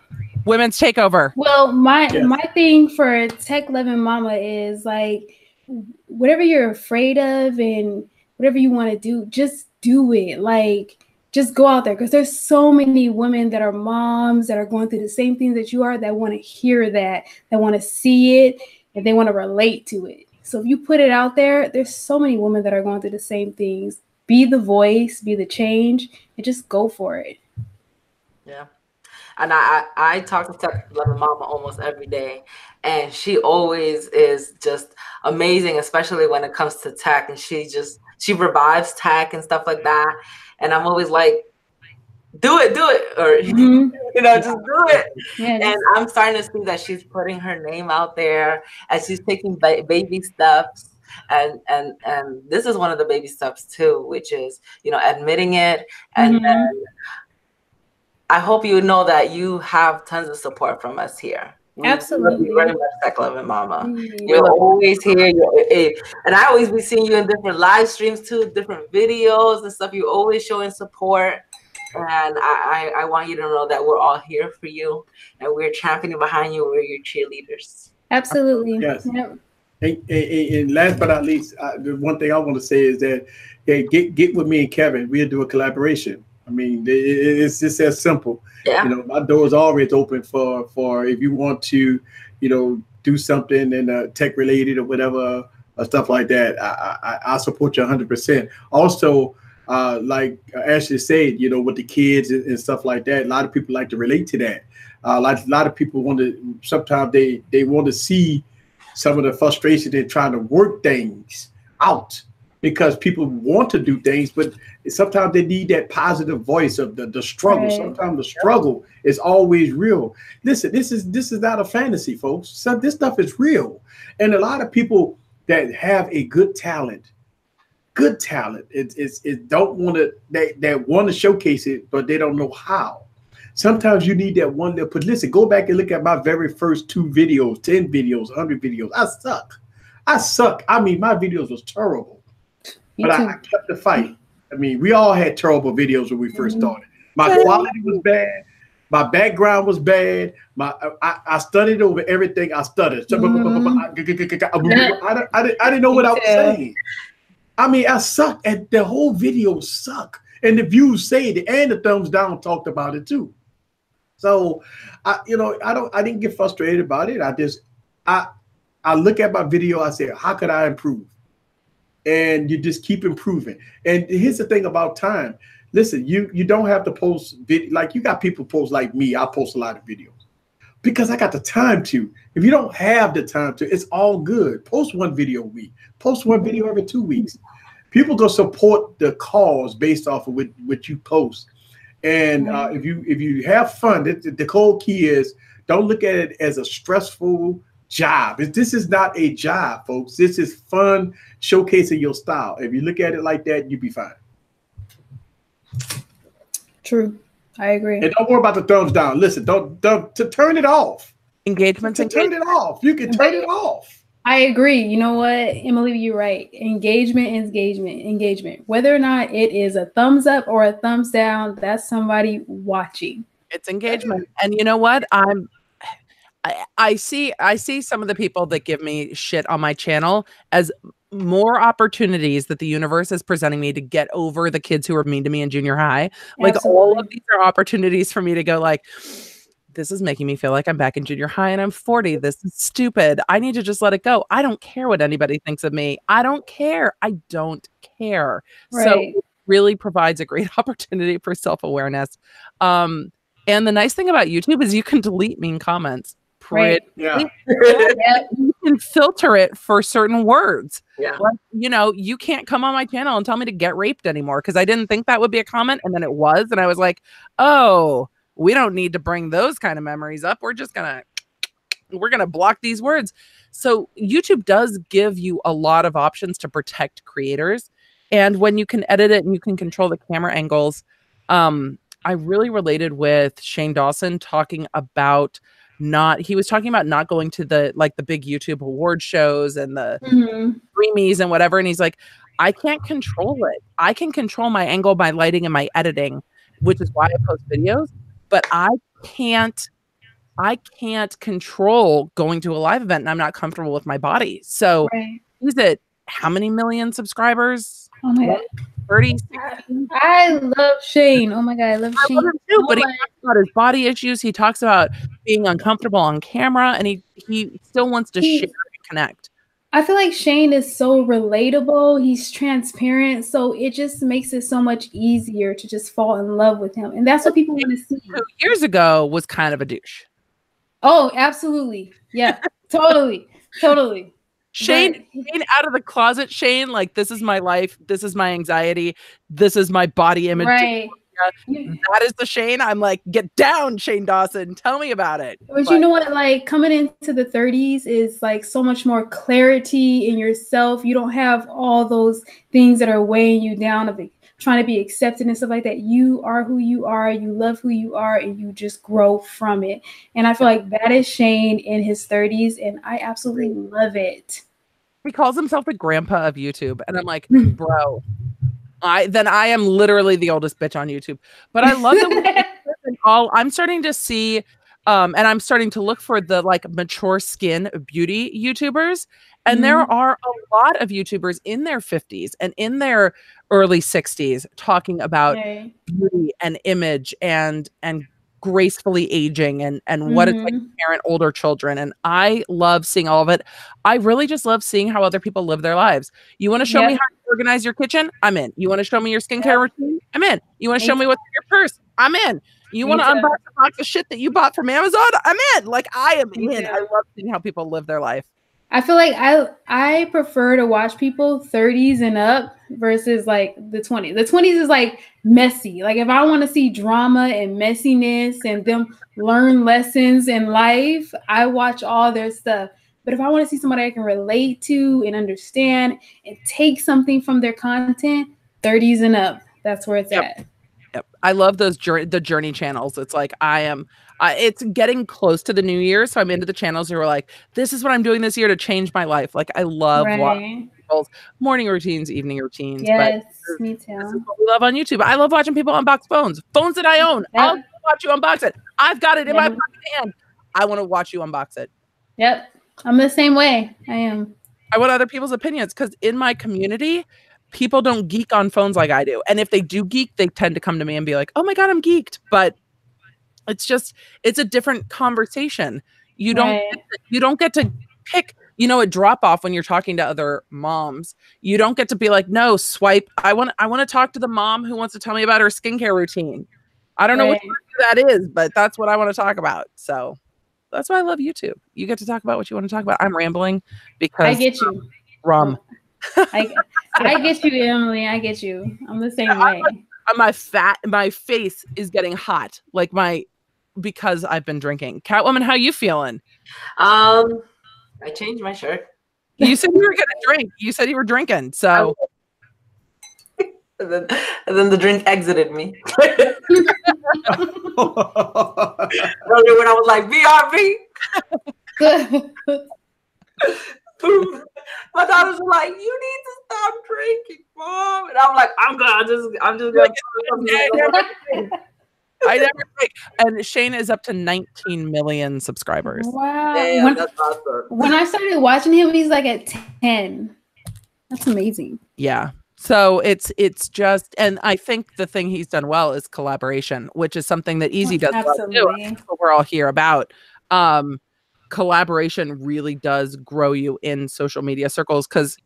Women's takeover. Well, my thing for Tech Loving Mama is like whatever you're afraid of and whatever you want to do, just do it. Like, just go out there because there's so many women that are moms that are going through the same things that you are that want to hear that want to see it, and they want to relate to it. So if you put it out there, there's so many women that are going through the same things. Be the voice, be the change, and just go for it. Yeah. And I talk to Tech Loving Mama almost every day, and she always is just amazing, especially when it comes to tech. And she revives tech and stuff like that. And I'm always like, do it, or you know, just do it. And I'm starting to see that she's putting her name out there, and she's taking baby steps. And this is one of the baby steps too, which is, you know, admitting it. And then I hope you know that you have tons of support from us here. Absolutely. Very much Tech Loving Mama. You're always here. And I always be seeing you in different live streams too, different videos and stuff. You're always showing support. And I want you to know that we're all here for you, and we're championing behind you. We're your cheerleaders. Absolutely. Yes. Yep. And last but not least, the one thing I want to say is that get with me and Kevin. We'll do a collaboration. I mean, it's just as simple. Yeah. You know, my door is always open for if you want to, you know, do something in tech related or whatever, stuff like that. I support you 100%. Also, like Ashley said, you know, with the kids and stuff like that, a lot of people like to relate to that. Like a lot of people want to. Sometimes they want to see some of the frustration in trying to work things out, because people want to do things, but sometimes they need that positive voice of the struggle. Right. Sometimes the struggle is always real. Listen, this is not a fantasy, folks. So this stuff is real. And a lot of people that have a good talent, it don't want to, they want to showcase it, but they don't know how. Sometimes you need that one that put, listen, go back and look at my very first 2 videos, 10 videos, 100 videos. I suck. I mean, my videos was terrible. But I kept the fight. I mean, we all had terrible videos when we first started. My quality was bad. My background was bad. I studied over everything. I stuttered. I didn't know what I was saying. I mean, I sucked. And the whole video sucked. And the views said it, and the thumbs down talked about it too. So, I didn't get frustrated about it. I look at my video. I say, how could I improve? And you just keep improving. And here's the thing about time. Listen, you don't have to post like you got people post like me. I post a lot of videos because I got the time to. If you don't have the time to, it's all good. Post 1 video a week. Post 1 video every 2 weeks. People go support the cause based off of what you post. And if you have fun, the whole key is don't look at it as a stressful job. This is not a job, folks. This is fun, showcasing your style. If you look at it like that, you'll be fine. True. I agree. And don't worry about the thumbs down. Listen, don't to turn it off. Engagement. Turn it off. You can turn it off. I agree. You know what, Emily, you're right. Engagement. Whether or not it is a thumbs up or a thumbs down, that's somebody watching. It's engagement. And you know what? I see some of the people that give me shit on my channel as more opportunities that the universe is presenting me to get over the kids who were mean to me in junior high. Like Absolutely. All of these are opportunities for me to go like, this is making me feel like I'm back in junior high and I'm 40. This is stupid. I need to just let it go. I don't care what anybody thinks of me. I don't care. Right. So it really provides a great opportunity for self-awareness. And the nice thing about YouTube is you can delete mean comments. Right. Yeah. You can filter it for certain words. Yeah. Like, you can't come on my channel and tell me to get raped anymore because I didn't think that would be a comment. And then it was. And I was like, oh, we don't need to bring those kind of memories up. We're going to block these words. So YouTube does give you a lot of options to protect creators. And when you can edit it and you can control the camera angles, I really related with Shane Dawson talking about he was talking about not going to the big YouTube award shows and the Dreamies and whatever. And he's like, I can't control it. I can control my angle, my lighting, and my editing, which is why I post videos, but I can't control going to a live event and I'm not comfortable with my body. So he's at how many million subscribers? Oh my God. 30. I love Shane. Oh my God, I love Shane. Love him too, but he talks about his body issues. He talks about being uncomfortable on camera, and he still wants to share and connect. I feel like Shane is so relatable. He's transparent, so it just makes it so much easier to just fall in love with him, and that's what people want to see. 2 years ago was kind of a douche. Oh, absolutely. Yeah, totally. Shane out of the closet, Shane, like, this is my life, this is my anxiety, this is my body image. Right. That is the Shane. I'm like, get down, Shane Dawson. Tell me about it. But you know what? Like, coming into the 30s is like so much more clarity in yourself. You don't have all those things that are weighing you down of trying to be accepted and stuff like that. You are who you are. You love who you are, and you just grow from it. And I feel like that is Shane in his 30s, and I absolutely love it. He calls himself the grandpa of YouTube, and I'm like, bro, I am literally the oldest bitch on YouTube. But I love that I'm starting to see, and I'm starting to look for the like mature skin beauty YouTubers. And there are a lot of YouTubers in their 50s and in their early 60s talking about beauty and image and gracefully aging and what it's like to parent older children. And I love seeing all of it. I really just love seeing how other people live their lives. You want to show me how to organize your kitchen? I'm in. You want to show me your skincare routine? I'm in. You want to show me what's in your purse? I'm in. You want to unbox a box of shit that you bought from Amazon? I'm in. Like, I am in. I love seeing how people live their life. I feel like I prefer to watch people 30s and up versus like the 20s. The 20s is like messy. Like, if I want to see drama and messiness and them learn lessons in life, I watch all their stuff. But if I want to see somebody I can relate to and understand and take something from their content, 30s and up, that's where it's at. Yep. I love the journey channels. It's like it's getting close to the new year, so I'm into the channels who are like, this is what I'm doing this year to change my life. Like, I love watching people's morning routines, evening routines. Yes, me too. This is what we love on YouTube. I love watching people unbox phones that I own. Yep. I'll watch you unbox it. I've got it in my pocket hand. I want to watch you unbox it. Yep. I'm the same way. I am. I want other people's opinions because in my community, people don't geek on phones like I do. And if they do geek, they tend to come to me and be like, oh my God, I'm geeked. But it's a different conversation. You don't get to pick, a drop off when you're talking to other moms. You don't get to be like, no, swipe. I want to talk to the mom who wants to tell me about her skincare routine. I don't know what that is, but that's what I want to talk about. So that's why I love YouTube. You get to talk about what you want to talk about. I'm rambling because I get you. Rum. I get you, Emily. I get you. I'm the same way. My face is getting hot. Like because I've been drinking. Catwoman, how you feeling? I changed my shirt. You said you were gonna drink. You said you were drinking. So and then the drink exited me. When I was like, BRB. My daughters were like, you need to stop drinking, Mom. And I'm like, I'm just gonna I never think. And Shane is up to 19 million subscribers. Wow. Damn, that's awesome. When I started watching him, he's like at 10. That's amazing. Yeah. So it's just, and I think the thing he's done well is collaboration, which is something that Easy does well too. That's what we're all here about. Collaboration really does grow you in social media circles because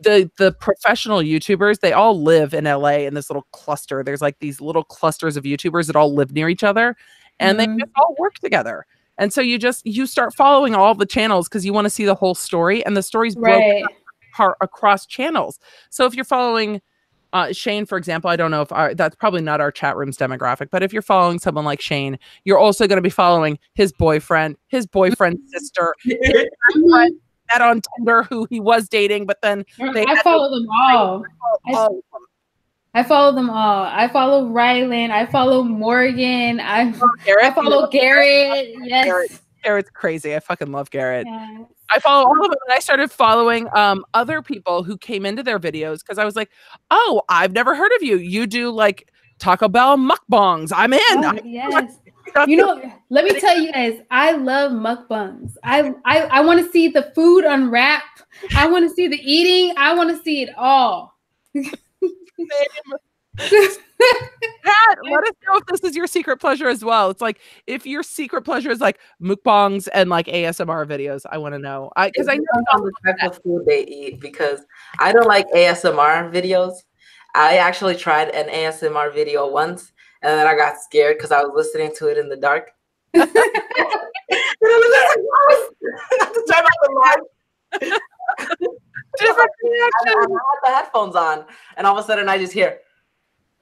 the professional YouTubers, they all live in LA in this little cluster. There's like these little clusters of YouTubers that all live near each other and they just all work together. And so you start following all the channels because you want to see the whole story, and the story's broken across channels. So if you're following Shane, for example, I don't know if that's probably not our chat room's demographic, but if you're following someone like Shane, you're also going to be following his boyfriend's sister, his friend, met on Tinder who he was dating, but then I follow them all. I follow them all. I follow Rylan. I follow Morgan. I follow Garrett. Yes. Garrett's crazy. I fucking love Garrett. Yes. I follow all of them, and I started following other people who came into their videos because I was like, oh, I've never heard of you. You do like Taco Bell mukbangs. I'm in. Oh, yes. You know, let me tell you guys, I love mukbangs. I want to see the food unwrap. I want to see the eating. I want to see it all. Pat, let us know if this is your secret pleasure as well. It's like if your secret pleasure is like mukbangs and like ASMR videos. I want to know because I know the type of food they eat, because I don't like ASMR videos. I actually tried an ASMR video once, and then I got scared because I was listening to it in the dark. I had to turn off the light. Different reaction. I had the headphones on, and all of a sudden I just hear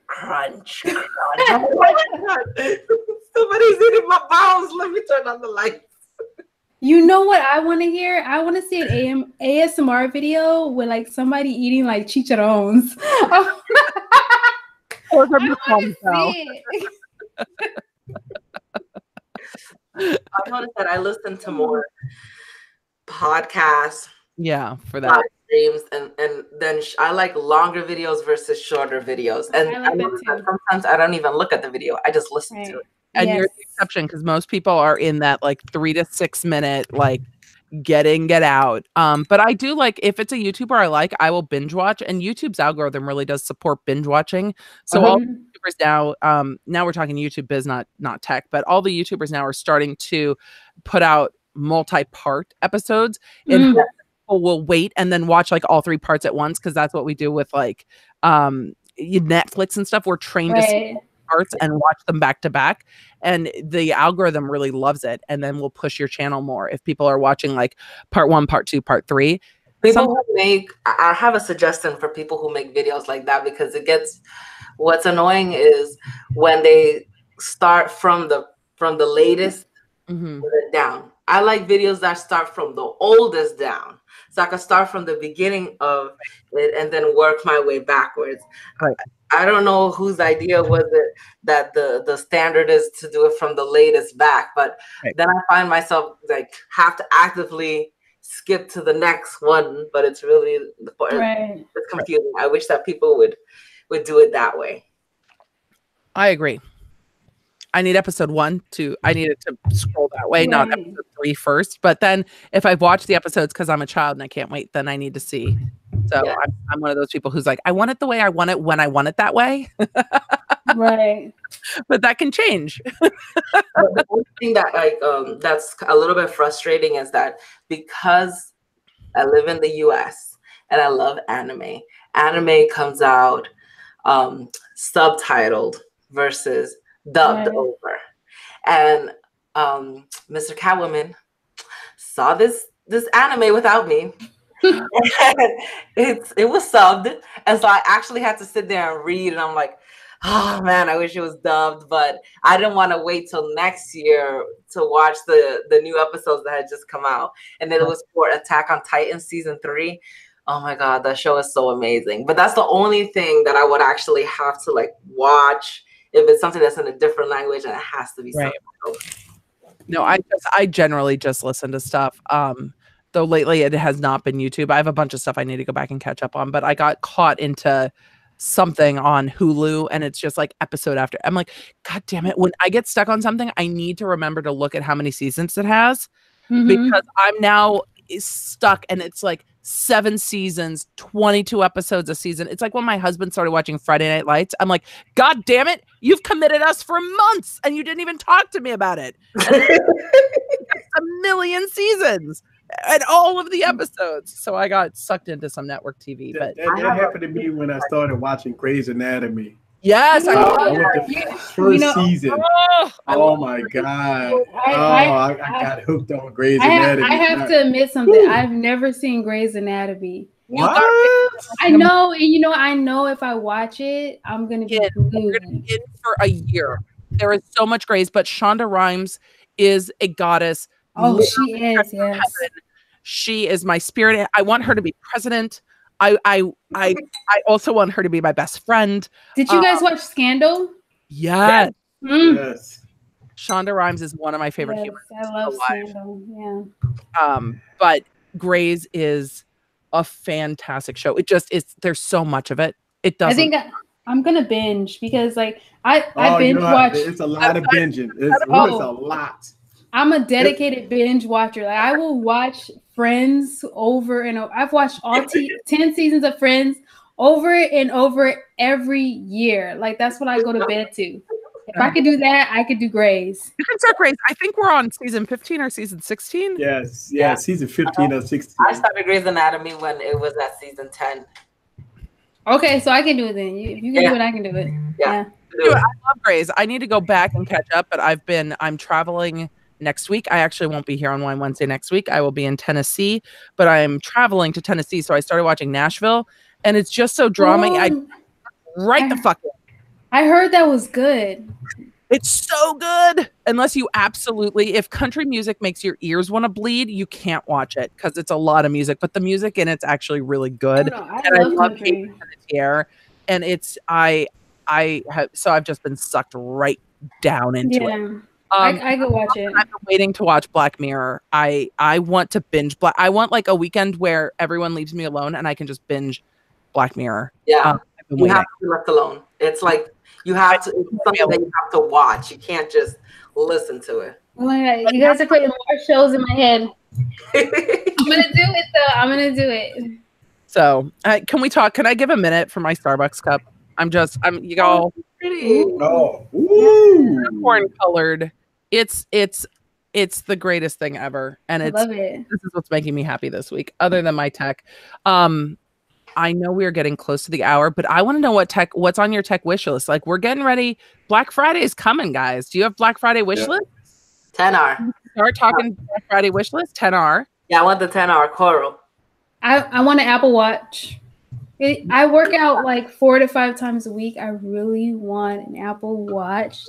crunch, crunch. Oh my God. Somebody's eating my bowels. Let me turn on the lights. You know what I want to hear? I want to see an ASMR video with like somebody eating like chicharrones. I noticed that I listen to more podcasts. Yeah, for that. Streams and then I like longer videos versus shorter videos. And sometimes I don't even look at the video. I just listen to it. And you're the exception because most people are in that like 3 to 6 minute like get in, get out. But I do like if it's a YouTuber I like, I will binge watch, and YouTube's algorithm really does support binge watching. So all YouTubers now we're talking YouTube biz, not tech, but all the YouTubers now are starting to put out multi-part episodes and people will wait and then watch like all 3 parts at once because that's what we do with like Netflix and stuff. We're trained to see parts and watch them back to back, and the algorithm really loves it, and then we'll push your channel more if people are watching like part 1, part 2, part 3. I have a suggestion for people who make videos like that, because what's annoying is when they start from the latest down. I like videos that start from the oldest down, so I can start from the beginning of it and then work my way backwards. Right. I don't know whose idea was it that the standard is to do it from the latest back, but then I find myself like have to actively skip to the next one, but it's really it's confusing. I wish that people would do it that way. I agree. I need episode 1 I need it to scroll that way, not episode 3 first. But then if I've watched the episodes because I'm a child and I can't wait, then I need to see. So I'm one of those people who's like, I want it the way I want it when I want it that way. Right. But that can change. The only thing that that's a little bit frustrating is that because I live in the US and I love anime comes out subtitled versus dubbed over. And Mr. Catwoman saw this anime without me. It was subbed, and so I actually had to sit there and read, and I'm like, oh man, I wish it was dubbed, but I didn't want to wait till next year to watch the new episodes that had just come out. And then it was for Attack on Titan season 3. Oh my God, that show is so amazing. But that's the only thing that I would actually have to like watch if it's something that's in a different language and it has to be subtitled. No, I generally just listen to stuff. Though lately it has not been YouTube. I have a bunch of stuff I need to go back and catch up on, but I got caught into something on Hulu and it's just like episode after. I'm like, God damn it. When I get stuck on something, I need to remember to look at how many seasons it has because I'm now stuck and it's like 7 seasons, 22 episodes a season. It's like when my husband started watching Friday Night Lights. I'm like, God damn it. You've committed us for months and you didn't even talk to me about it. It's a million seasons. And all of the episodes. So I got sucked into some network TV. But that happened to me when I started watching Grey's Anatomy. Yes, I went the first season. Oh my God. I got hooked on Grey's Anatomy. I have to admit something. I've never seen Grey's Anatomy. What? I know, and I know if I watch it, I'm gonna be glued in for a year. There is so much Grey's, but Shonda Rhimes is a goddess. Oh, she is, yes. She is my spirit. I want her to be president. I also want her to be my best friend. Did you guys watch Scandal? Yes. Yes. Shonda Rhimes is one of my favorite humans. I love alive. Scandal. Yeah. But Grey's is a fantastic show. It just is. There's so much of it. It doesn't. I think I'm gonna binge because like I binge watch. It's a lot of binging. It's a lot. I'm a dedicated binge watcher. Like I will watch Friends over and over. I've watched all 10 seasons of Friends over and over every year. Like that's what I go to bed to. If I could do that, I could do Grey's. You can start Grey's. I think we're on season 15 or season 16. Yes, season 15 or 16. I started Grey's Anatomy when it was at season 10. Okay, so I can do it then. If you can do it, I can do it. Yeah. I love Grey's. I need to go back and catch up, but I'm traveling next week. I actually won't be here on Wine Wednesday next week. I will be in Tennessee, but I'm traveling to Tennessee, so I started watching Nashville, and it's just so drama. The fuck in. I heard that was good. It's so good. Unless you if country music makes your ears want to bleed, you can't watch it because it's a lot of music, but the music in it's actually really good. I love country. And I've just been sucked right down into it. I could watch it. I've been waiting to watch Black Mirror. I want to binge I want like a weekend where everyone leaves me alone and I can just binge Black Mirror. Yeah. You have to be left alone. It's like it's something that you have to watch. You can't just listen to it. Oh my God. You guys are putting more shows in my head. I'm gonna do it though. I'm gonna do it. So can I give a minute for my Starbucks cup? You all unicorn colored. It's the greatest thing ever. And I love it. This is what's making me happy this week, other than my tech. I know we're getting close to the hour, but I want to know what's on your tech wish list. Like we're getting ready. Black Friday is coming, guys. Do you have Black Friday wish list? 10R. Start talking Black Friday wish list. 10R. Yeah, I want the 10R Coral. I want an Apple Watch. I work out like 4 to 5 times a week. I really want an Apple Watch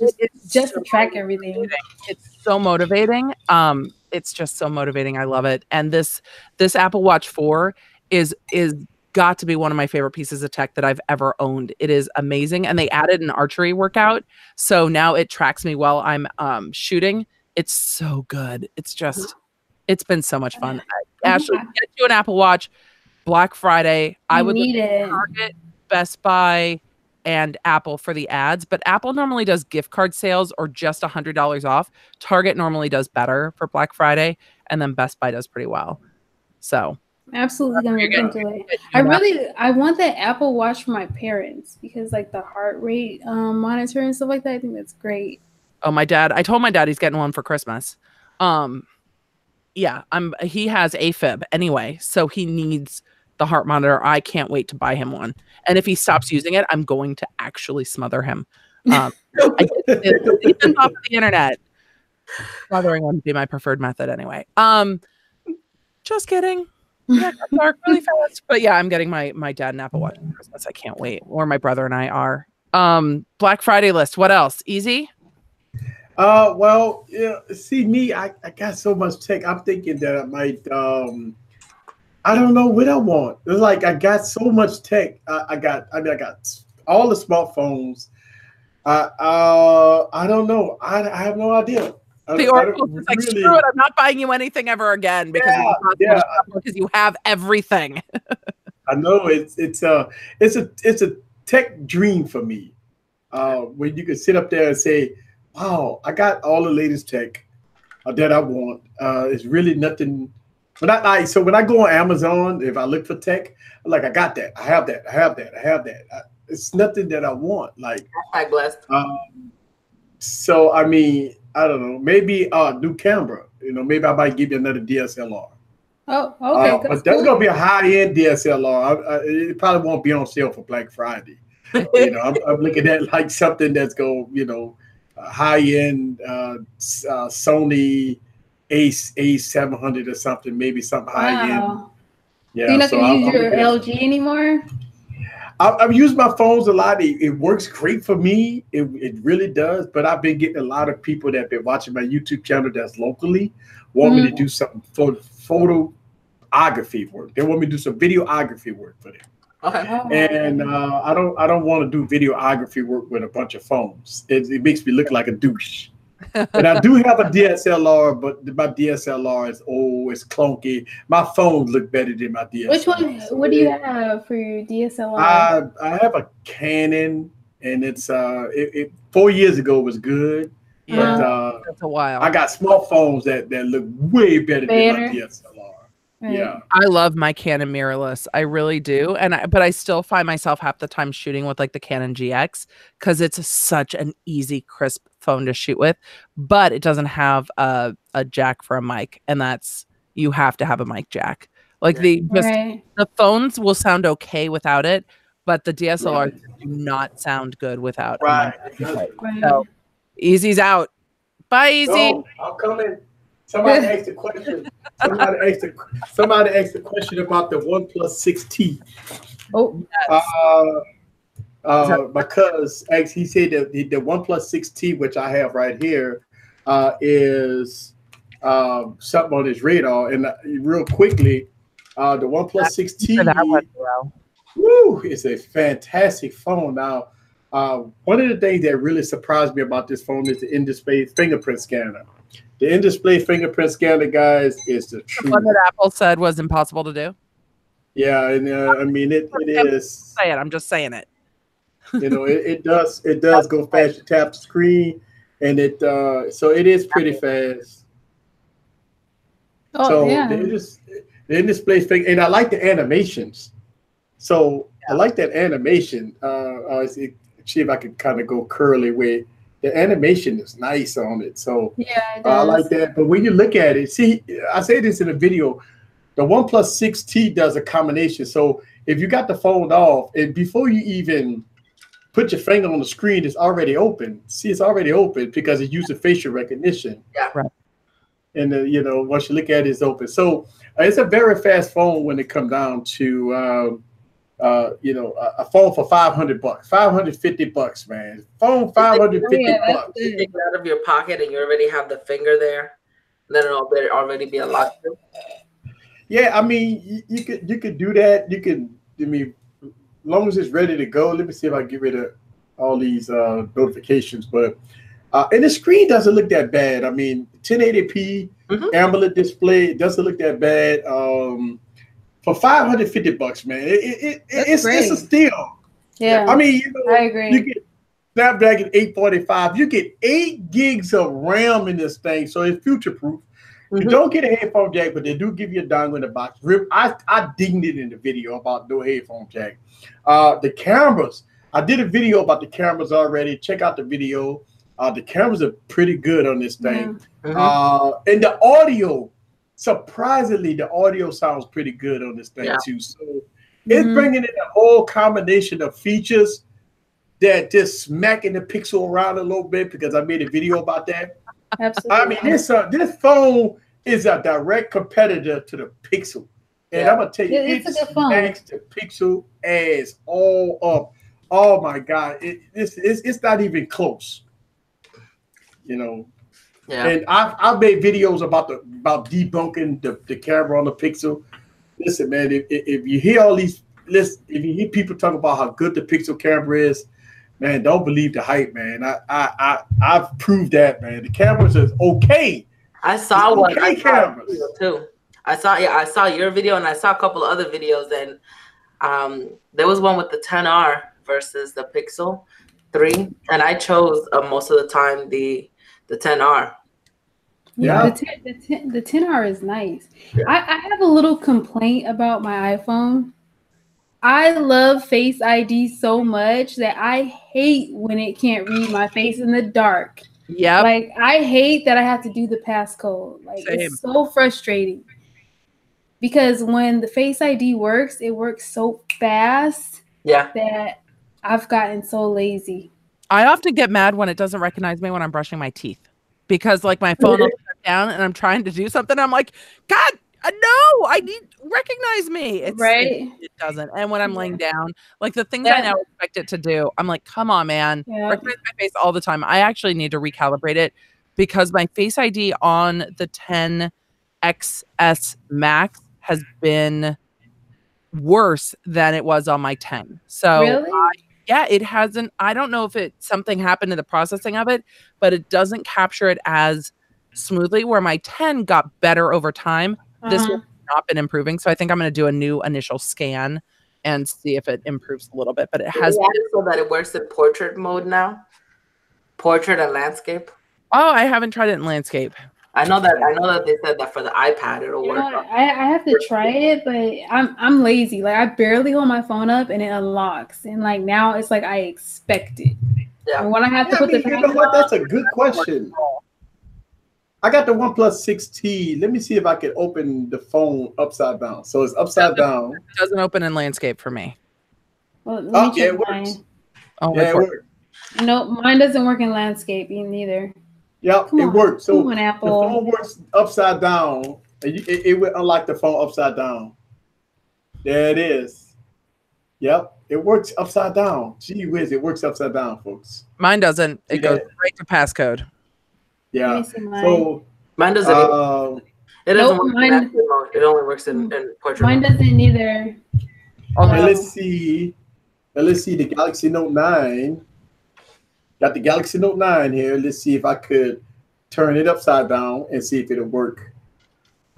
just to track everything. It's so motivating. It's just so motivating. I love it. And this Apple Watch 4 is got to be one of my favorite pieces of tech that I've ever owned. It is amazing. And they added an archery workout. So now it tracks me while I'm shooting. It's so good. It's been so much fun. Ashley, get you an Apple Watch. Black Friday. I would look at Target, Best Buy, and Apple for the ads. But Apple normally does gift card sales or just $100 off. Target normally does better for Black Friday. And then Best Buy does pretty well. So absolutely gonna look into it. I want that Apple Watch for my parents because like the heart rate monitor and stuff like that. I think that's great. Oh, I told my dad he's getting one for Christmas. He has AFib anyway, so he needs the heart monitor. I can't wait to buy him one. And if he stops using it, I'm going to actually smother him. Even off the internet. Smothering would be my preferred method anyway. Just kidding. Yeah, it got dark really fast. But yeah, I'm getting my dad an Apple Watch for Christmas. I can't wait. Or my brother and I are. Black Friday list. What else? Easy? Well, see me, I got so much tech. I'm thinking that I might I don't know what I want. It's like I got so much tech. I got all the smartphones. I don't know. I have no idea. The Oracle is like, screw it, I'm not buying you anything ever again because you have everything. I know it's a tech dream for me. When you can sit up there and say, wow, I got all the latest tech that I want. It's really nothing. But so when I go on Amazon, if I look for tech, I'm like, I got that. I have that. It's nothing that I want. Like, I'm blessed. So I mean, I don't know. Maybe new camera. Maybe I might give you another DSLR. Oh, okay. But that's gonna be a high-end DSLR. It probably won't be on sale for Black Friday. I'm looking at like something that's high-end Sony A700 or something. Maybe something high-end. Yeah. Do you not use your LG anymore? I've used my phones a lot. It works great for me. It really does. But I've been getting a lot of people that have been watching my YouTube channel that's locally want me to do something photo videography work. They want me to do some videography work for them. Okay. And I don't want to do videography work with a bunch of phones. It makes me look like a douche. And I do have a DSLR, but my DSLR is old, it's clunky. My phones look better than my DSLR. Which one? What do you have for your DSLR? I have a Canon, and it's 4 years ago it was good. Yeah, but, that's a while. I got small phones that look way better than my DSLR. Right. Yeah, I love my Canon mirrorless. I really do, but I still find myself half the time shooting with like the Canon GX because it's such an easy, crisp phone to shoot with. But it doesn't have a jack for a mic, and you have to have a mic jack. Like the phones will sound okay without it, but the DSLR do not sound good without. Right. So Easy's out. Bye, Easy. No, I'll come in. Somebody asked a question. Somebody asked a question about the OnePlus 6T. Oh, yes. Because he said that the OnePlus 6T, which I have right here, is something on his radar. And real quickly, the OnePlus 6T, woo, is a fantastic phone. Now, one of the things that really surprised me about this phone is the in-display fingerprint scanner. The in-display fingerprint scanner, guys, is the truth. One that Apple said was impossible to do. Yeah, and I mean it is. I'm just saying it. You know, it does go fast. You tap the screen, and so it is pretty fast. Oh, so yeah. the in-display thing, and I like the animations. So I like that animation. See if I can kind of go curly with. The animation is nice on it, so yeah, I like that. But when you look at it, see, I say this in a video, the OnePlus 6T does a combination. So if you got the phone off, and before you even put your finger on the screen, it's already open. See, it's already open because it uses facial recognition. Yeah. Right. And you know, once you look at it, it's open. So it's a very fast phone when it comes down to. You know, a phone for $500, $550, man. Phone $550. You take it out of your pocket and you already have the finger there. Then it'll already be unlocked. Yeah, I mean, you could do that. You can. I mean, as long as it's ready to go. Let me see if I can get rid of all these notifications. But and the screen doesn't look that bad. I mean, 1080p AMOLED display doesn't look that bad. For $550, man, it's a steal. Yeah, I mean, you know, I agree. You get Snapdragon 845. You get 8 gigs of RAM in this thing, so it's future proof. You don't get a headphone jack, but they do give you a dongle in the box. I dinged it in the video about no headphone jack. The cameras, I did a video about the cameras already. Check out the video. The cameras are pretty good on this thing. And the audio. Surprisingly, the audio sounds pretty good on this thing too. So it's bringing in a whole combination of features that just smacking the Pixel around a little bit because I made a video about that. Absolutely. I mean, this phone is a direct competitor to the Pixel, and I'm gonna tell you, it smacks the Pixel ass all up. Oh my God, it's not even close. You know. Yeah. And I've made videos about debunking the camera on the Pixel. Listen, man, if you hear if you hear people talk about how good the Pixel camera is, man, don't believe the hype, man. I've proved that, man. The cameras is okay. I saw one. I saw a video too. I saw your video and I saw a couple of other videos, and there was one with the 10R versus the Pixel 3, and I chose most of the time the 10R. Yeah, the 10R is nice. Yeah. I have a little complaint about my iPhone. I love Face ID so much that I hate when it can't read my face in the dark. Yeah. Like, I hate that I have to do the passcode. Like, it's so frustrating. Because when the Face ID works, it works so fast that I've gotten so lazy. I often get mad when it doesn't recognize me when I'm brushing my teeth. Because like my phone will shut down and I'm trying to do something. I'm like, God, no, I need recognize me. It doesn't. And when I'm laying down, like the things I now expect it to do, I'm like, come on, man. Recognize my face all the time. I actually need to recalibrate it because my Face ID on the 10XS Max has been worse than it was on my 10. So Really? yeah, it hasn't. I don't know if something happened in the processing of it, but it doesn't capture it as smoothly. Where my 10 got better over time, this one has not been improving. So I think I'm going to do a new initial scan and see if it improves a little bit. But it has been so that it works in portrait mode now, portrait and landscape. Oh, I haven't tried it in landscape. I know that they said that for the iPad it'll work. I have to try it, but I'm lazy. Like I barely hold my phone up and it unlocks, and like now it's like I expect it. Yeah. And when I have to put the you know what? That's a good question. I got the OnePlus 6T. Let me see if I can open the phone upside down. So it's upside down. It doesn't open in landscape for me. Well, yeah, it works. Oh, yeah, it works. No, mine doesn't work in landscape neither. Yep, it works. So on, the phone works upside down. It will unlock the phone upside down. There it is. Yep, it works upside down. Gee whiz, it works upside down, folks. Mine doesn't. It goes right to passcode. Yeah. So mine doesn't. It doesn't work in landscape mode. It only works in portrait. Mine doesn't either. Okay, let's see. Let's see the Galaxy Note 9. Got the Galaxy Note 9 here. Let's see if I could turn it upside down and see if it'll work.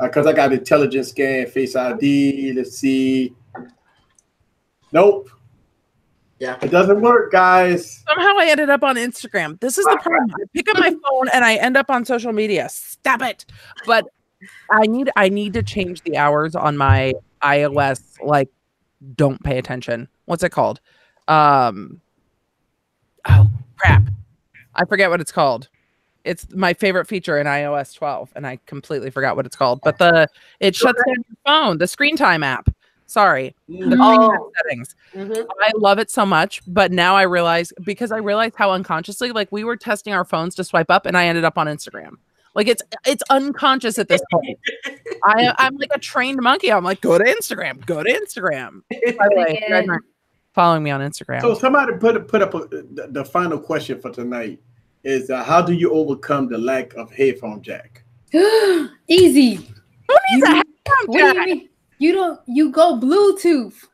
Because I got intelligent scan, Face ID. Let's see. Nope. Yeah. It doesn't work, guys. Somehow I ended up on Instagram. This is the problem. I pick up my phone and I end up on social media. Stop it. But I need to change the hours on my iOS. Like, don't pay attention. What's it called? Oh, crap. I forget what it's called. It's my favorite feature in iOS 12, and I completely forgot what it's called. But it shuts down your phone, the screen time app. Sorry. The settings. I love it so much, but now I realize, because I realized how unconsciously, like, we were testing our phones to swipe up, and I ended up on Instagram. Like, it's unconscious at this point. I'm like a trained monkey. I'm like, go to Instagram. By the way, you guys aren't following me on Instagram. So somebody put up the final question for tonight is how do you overcome the lack of headphone jack? Easy. Who needs a headphone jack? What do you mean? You go Bluetooth.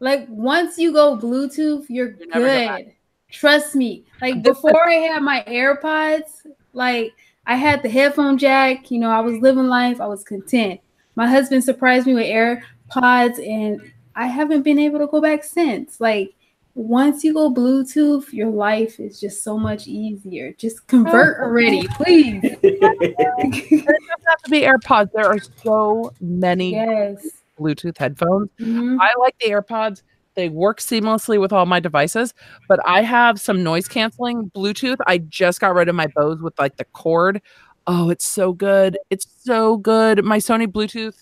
Like once you go Bluetooth, you're good. Trust me. Like before I had my AirPods, like I had the headphone jack, you know, I was living life, I was content. My husband surprised me with AirPods and I haven't been able to go back since. Like once you go Bluetooth, your life is just so much easier. Just convert already, please. It doesn't have to be AirPods. There are so many Bluetooth headphones. I like the AirPods. They work seamlessly with all my devices, but I have some noise canceling Bluetooth. I just got rid of my Bose with like the cord. Oh, it's so good. It's so good. My Sony Bluetooth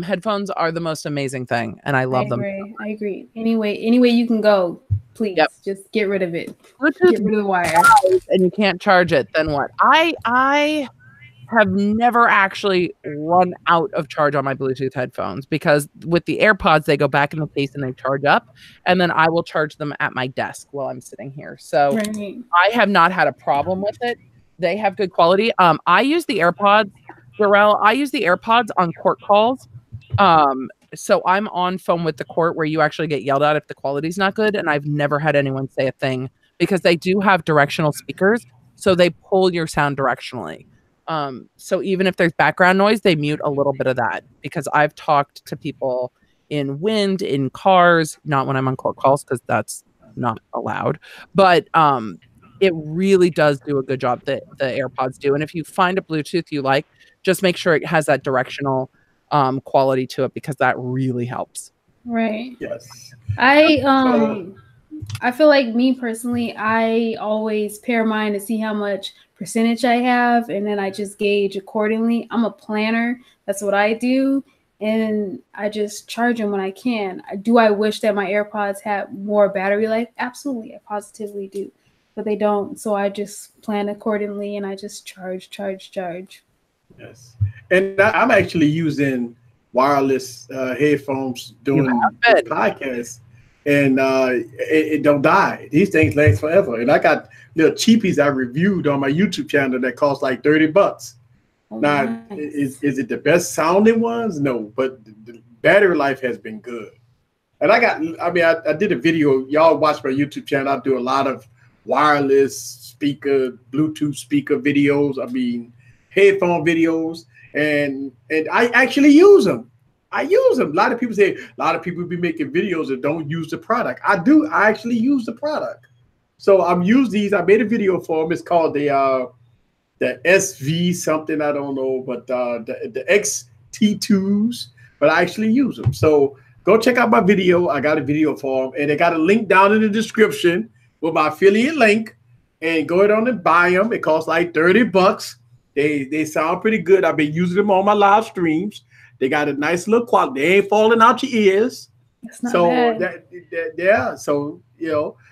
headphones are the most amazing thing, and I love them. I agree. Anyway you can go, please. Just get rid of it. Bluetooth, get rid of the wire, and you can't charge it. Then what? I have never actually run out of charge on my Bluetooth headphones because with the AirPods they go back in the case and they charge up, and then I will charge them at my desk while I'm sitting here. So I have not had a problem with it. They have good quality. I use the AirPods. Darrell, I use the AirPods on court calls. So I'm on phone with the court where you actually get yelled at if the quality's not good. And I've never had anyone say a thing because they do have directional speakers. So they pull your sound directionally. So even if there's background noise, they mute a little bit of that because I've talked to people in wind, in cars, not when I'm on court calls because that's not allowed. But it really does do a good job that the AirPods do. And if you find a Bluetooth you like, just make sure it has that directional quality to it because that really helps. Right. Yes. I feel like me personally, I always pair mine to see how much percentage I have, and then I just gauge accordingly. I'm a planner. That's what I do. And I just charge them when I can. Do I wish that my AirPods had more battery life? Absolutely. I positively do. But they don't. So I just plan accordingly and I just charge. Yes. And I'm actually using wireless headphones doing podcasts, and it don't die. These things last forever. And I got little cheapies I reviewed on my YouTube channel that cost like $30. Now, nice. is it the best sounding ones? No, but the battery life has been good. And I did a video. Y'all watch my YouTube channel. I do a lot of wireless speaker, Bluetooth speaker videos. I mean, headphone videos, and I actually use them. I use them. A lot of people say a lot of people be making videos that don't use the product. I do. I actually use the product. So I'm use these. I made a video for them. It's called the SV something, I don't know, but the XT2s, but I actually use them. So go check out my video. I got a video for them, and they got a link down in the description with my affiliate link. And go ahead on and buy them. It costs like $30. They sound pretty good. I've been using them on my live streams. They got a nice little quality. They ain't falling out your ears. That's not So bad. yeah. So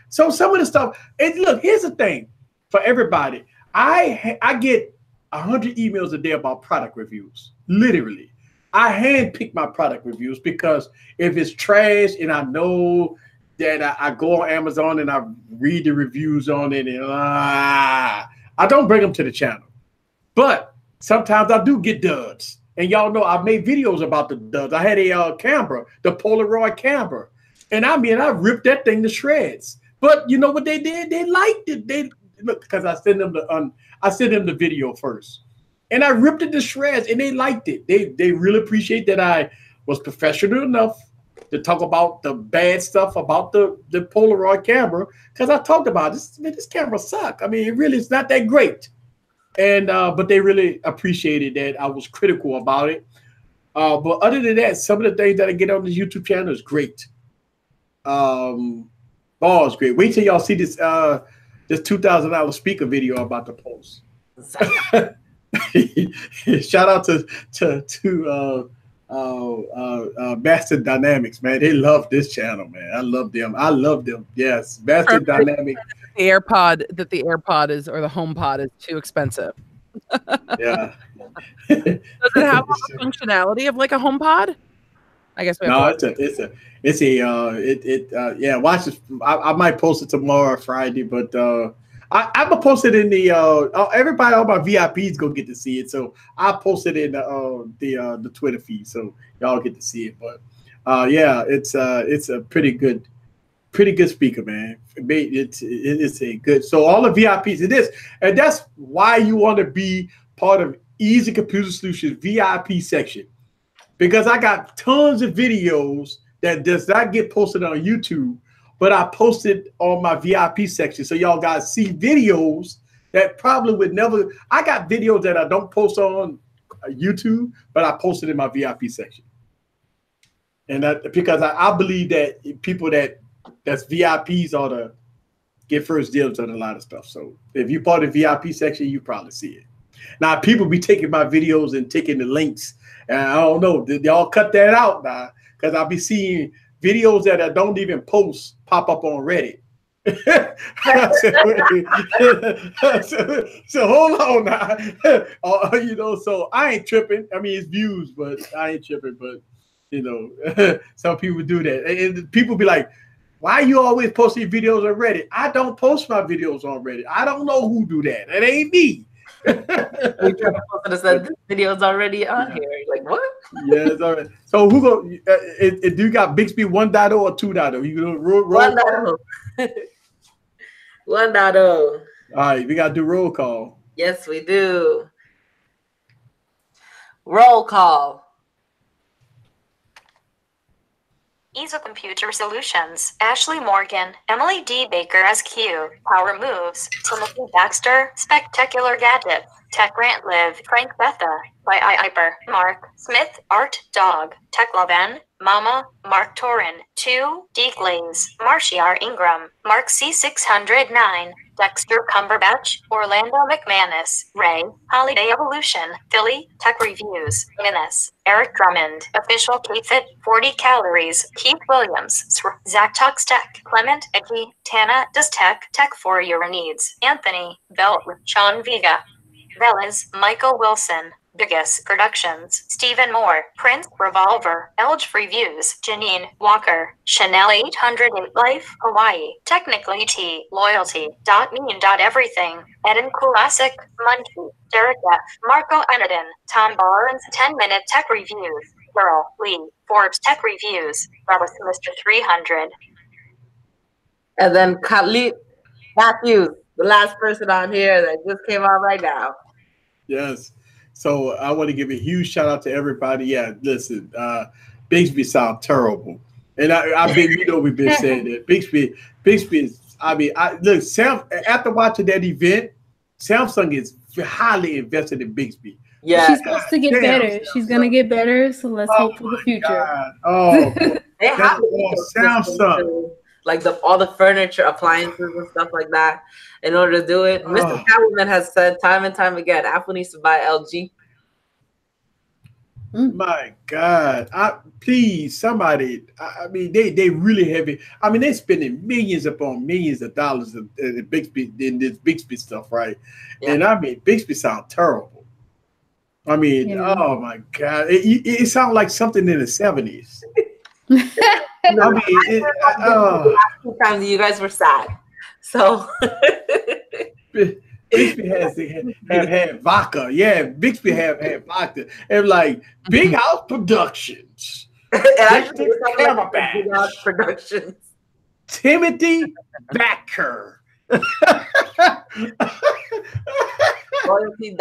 so some of the stuff. And look, here's the thing for everybody. I get 100 emails a day about product reviews. Literally, I handpick my product reviews because if it's trash and I know that I go on Amazon and I read the reviews on it, and I don't bring them to the channel. But sometimes I do get duds, and y'all know I've made videos about the duds. I had a camera, the Polaroid camera, and I mean I ripped that thing to shreds. But you know what they did? They liked it. They look because I sent them the video first, and I ripped it to shreds, and they liked it. They really appreciate that I was professional enough to talk about the bad stuff about the Polaroid camera, because I talked about this. Man, this camera suck. I mean, it really is not that great. And but they really appreciated that I was critical about it. But other than that, some of the things that I get on the YouTube channel is great. It's great. Wait till y'all see this this $2,000 speaker video I'm about to post. Shout out to Master Dynamics, man. They love this channel, man. I love them. I love them. Yes, Master Dynamics. The AirPod is, or the HomePod is too expensive. Yeah. Does it have all the functionality of like a HomePod? I guess we have yeah. Watch this. I might post it tomorrow, Friday, but I'm gonna post it in the everybody, all my VIPs go get to see it. So I'll post it in the Twitter feed, so y'all get to see it. But yeah, it's a pretty good speaker, man. It's a good. So all the VIPs, it is, and that's why you want to be part of Easy Computer Solutions VIP section, because I got tons of videos that does not get posted on YouTube, but I posted on my VIP section. So y'all guys see videos that probably would never. I got videos that I don't post on YouTube, but I posted in my VIP section. And that because I believe that people that's VIPs ought to get first dibs on a lot of stuff. So if you part of the VIP section, you probably see it. Now people be taking my videos and taking the links, and I don't know, did y'all cut that out now? Because I'll be seeing videos that I don't even post pop up on Reddit. so hold on now. So I ain't tripping. I mean, it's views, but I ain't tripping. But some people do that, and people be like, why you always posting videos on Reddit? I don't post my videos on Reddit. I don't know who do that. It ain't me. This video's already on here. Like what? Yeah, it's all right. So who go? Do you got Bixby 1.0 or 2.0? You gonna roll 1.0. 1.0. All right, we gotta do roll call. Yes, we do. Roll call. Easy Computer Solutions, Ashley Morgan, Emily D. Baker as Q, Power Moves, Timothy Baxter, Spectacular Gadgets, Tech Grant Live, Frank Betha, by Iper, Mark Smith, Art Dog, Tech Loven, Mama, Mark Torin, 2, D. Glaze, Marcia R. Ingram, Mark C609, Dexter Cumberbatch, Orlando McManus, Ray, Holiday Evolution, Philly, Tech Reviews, Minus, Eric Drummond, Official K-Fit, 40 Calories, Keith Williams, Zach Talks Tech, Clement Edgy, Tana Does Tech, Tech for Your Needs, Anthony, Belt with Sean Vega, Velas, Michael Wilson, Biggest Productions, Stephen Moore, Prince Revolver, Elge Reviews, Janine Walker, Chanel 808 Life, Hawaii, Technically T, Loyalty, .mean .everything, Eden Classic, Munchie, Derek F, Marco Anadin, Tom Barnes, 10-minute tech reviews, Girl, Lee, Forbes Tech Reviews, Robert Mr. 300. And then Khalid Matthews, the last person on here that just came on right now. Yes. So I want to give a huge shout out to everybody. Yeah, listen, Bixby sound terrible. And I've been, we've been saying that. Bixby is, look, after watching that event, Samsung is highly invested in Bixby. Yeah. She's supposed to get better. She's going to get better. So let's hope for the future. God. Oh, they have Samsung. Like all the furniture, appliances, and stuff like that, in order to do it. Mr. Catwoman has said time and time again, Apple needs to buy LG. My God! Please, somebody. They really heavy. They're spending millions upon millions of dollars in Bixby, in this Bixby stuff, right? Yeah. And Bixby sound terrible. Oh my God! It sounds like something in the 70s. Two times you guys were sad. So Bixby have had vodka. Yeah, Bixby have had vodka. And like Big House Productions. Actually, Big House Productions. Timothy Backer. Loyalty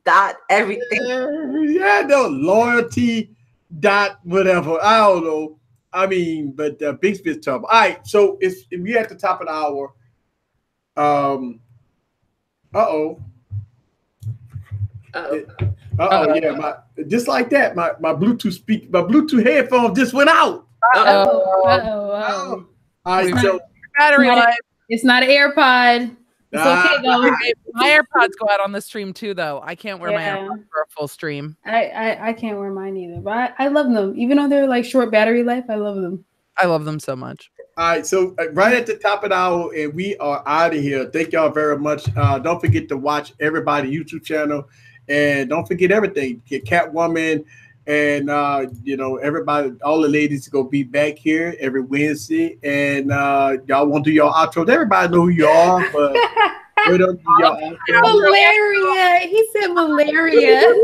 dot everything. Yeah, no, loyalty dot whatever. I don't know. But Bixby's tough. All right, so we're at the top of the hour. Yeah, just like that, my Bluetooth headphones just went out. Uh-oh. All right, so battery life. It's not an AirPod. It's okay though. My AirPods go out on the stream too, though. I can't wear my AirPods for a full stream. I can't wear mine either, but I love them. Even though they're like short battery life, I love them. I love them so much. All right, so right at the top of the hour, and we are out of here. Thank y'all very much. Don't forget to watch everybody YouTube channel, and don't forget everything. Get Catwoman, and everybody, all the ladies gonna be back here every Wednesday, and y'all won't do your outros. Everybody know who you are, but we don't do your outros. Malaria. He said malaria.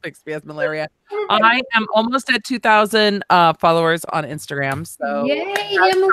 Bixby has malaria. I am almost at 2,000 followers on Instagram. So yay, Emily,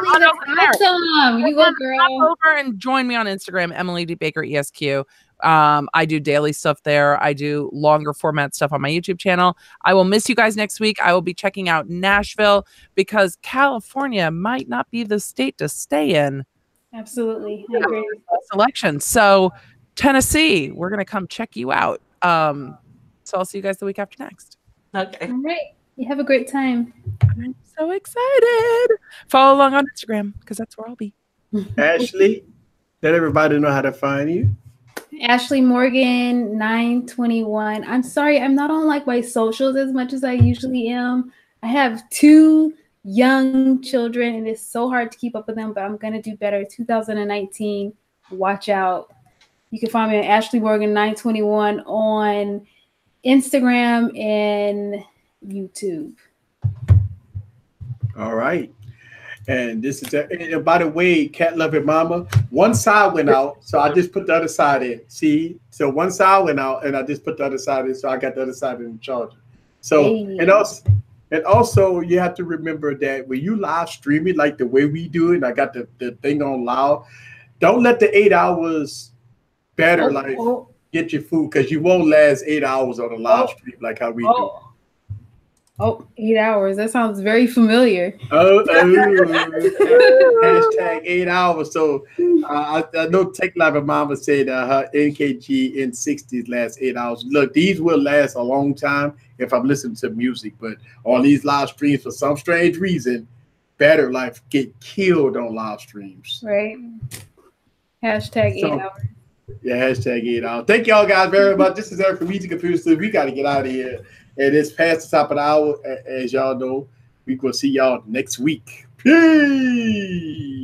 that's awesome. You go, girl. Come over and join me on Instagram, Emily D. Baker ESQ. I do daily stuff there. I do longer format stuff on my YouTube channel. I will miss you guys next week. I will be checking out Nashville because California might not be the state to stay in. Absolutely. I agree. Selection. So Tennessee, we're going to come check you out. So I'll see you guys the week after next. Okay. All right. You have a great time. I'm so excited. Follow along on Instagram because that's where I'll be. Ashley, let everybody know how to find you. Ashley Morgan 921. I'm sorry, I'm not on like my socials as much as I usually am. I have 2 young children and it's so hard to keep up with them, but I'm gonna do better. 2019. Watch out. You can find me on Ashley Morgan 921 on Instagram and YouTube. All right. And this is and by the way, Cat Loving Mama, one side went out, so I just put the other side in. See, so one side went out, and I just put the other side in, so I got the other side in the charger. So and also you have to remember that when you live stream it like the way we do it, and I got the thing on loud, don't let the 8 hours battery life get your food because you won't last 8 hours on a live stream like how we do. 8 hours. That sounds very familiar. Hashtag 8 hours. So I know Tech Live Mama said her NKG N60s last 8 hours. Look, these will last a long time if I'm listening to music, but on these live streams, for some strange reason, battery life get killed on live streams. Right. Hashtag 8 hours. Yeah, hashtag 8 hours. Thank y'all guys very much. This is Eric from Music Computer Studio. We got to get out of here. And it's past the top of the hour. As y'all know, we will see y'all next week. Peace.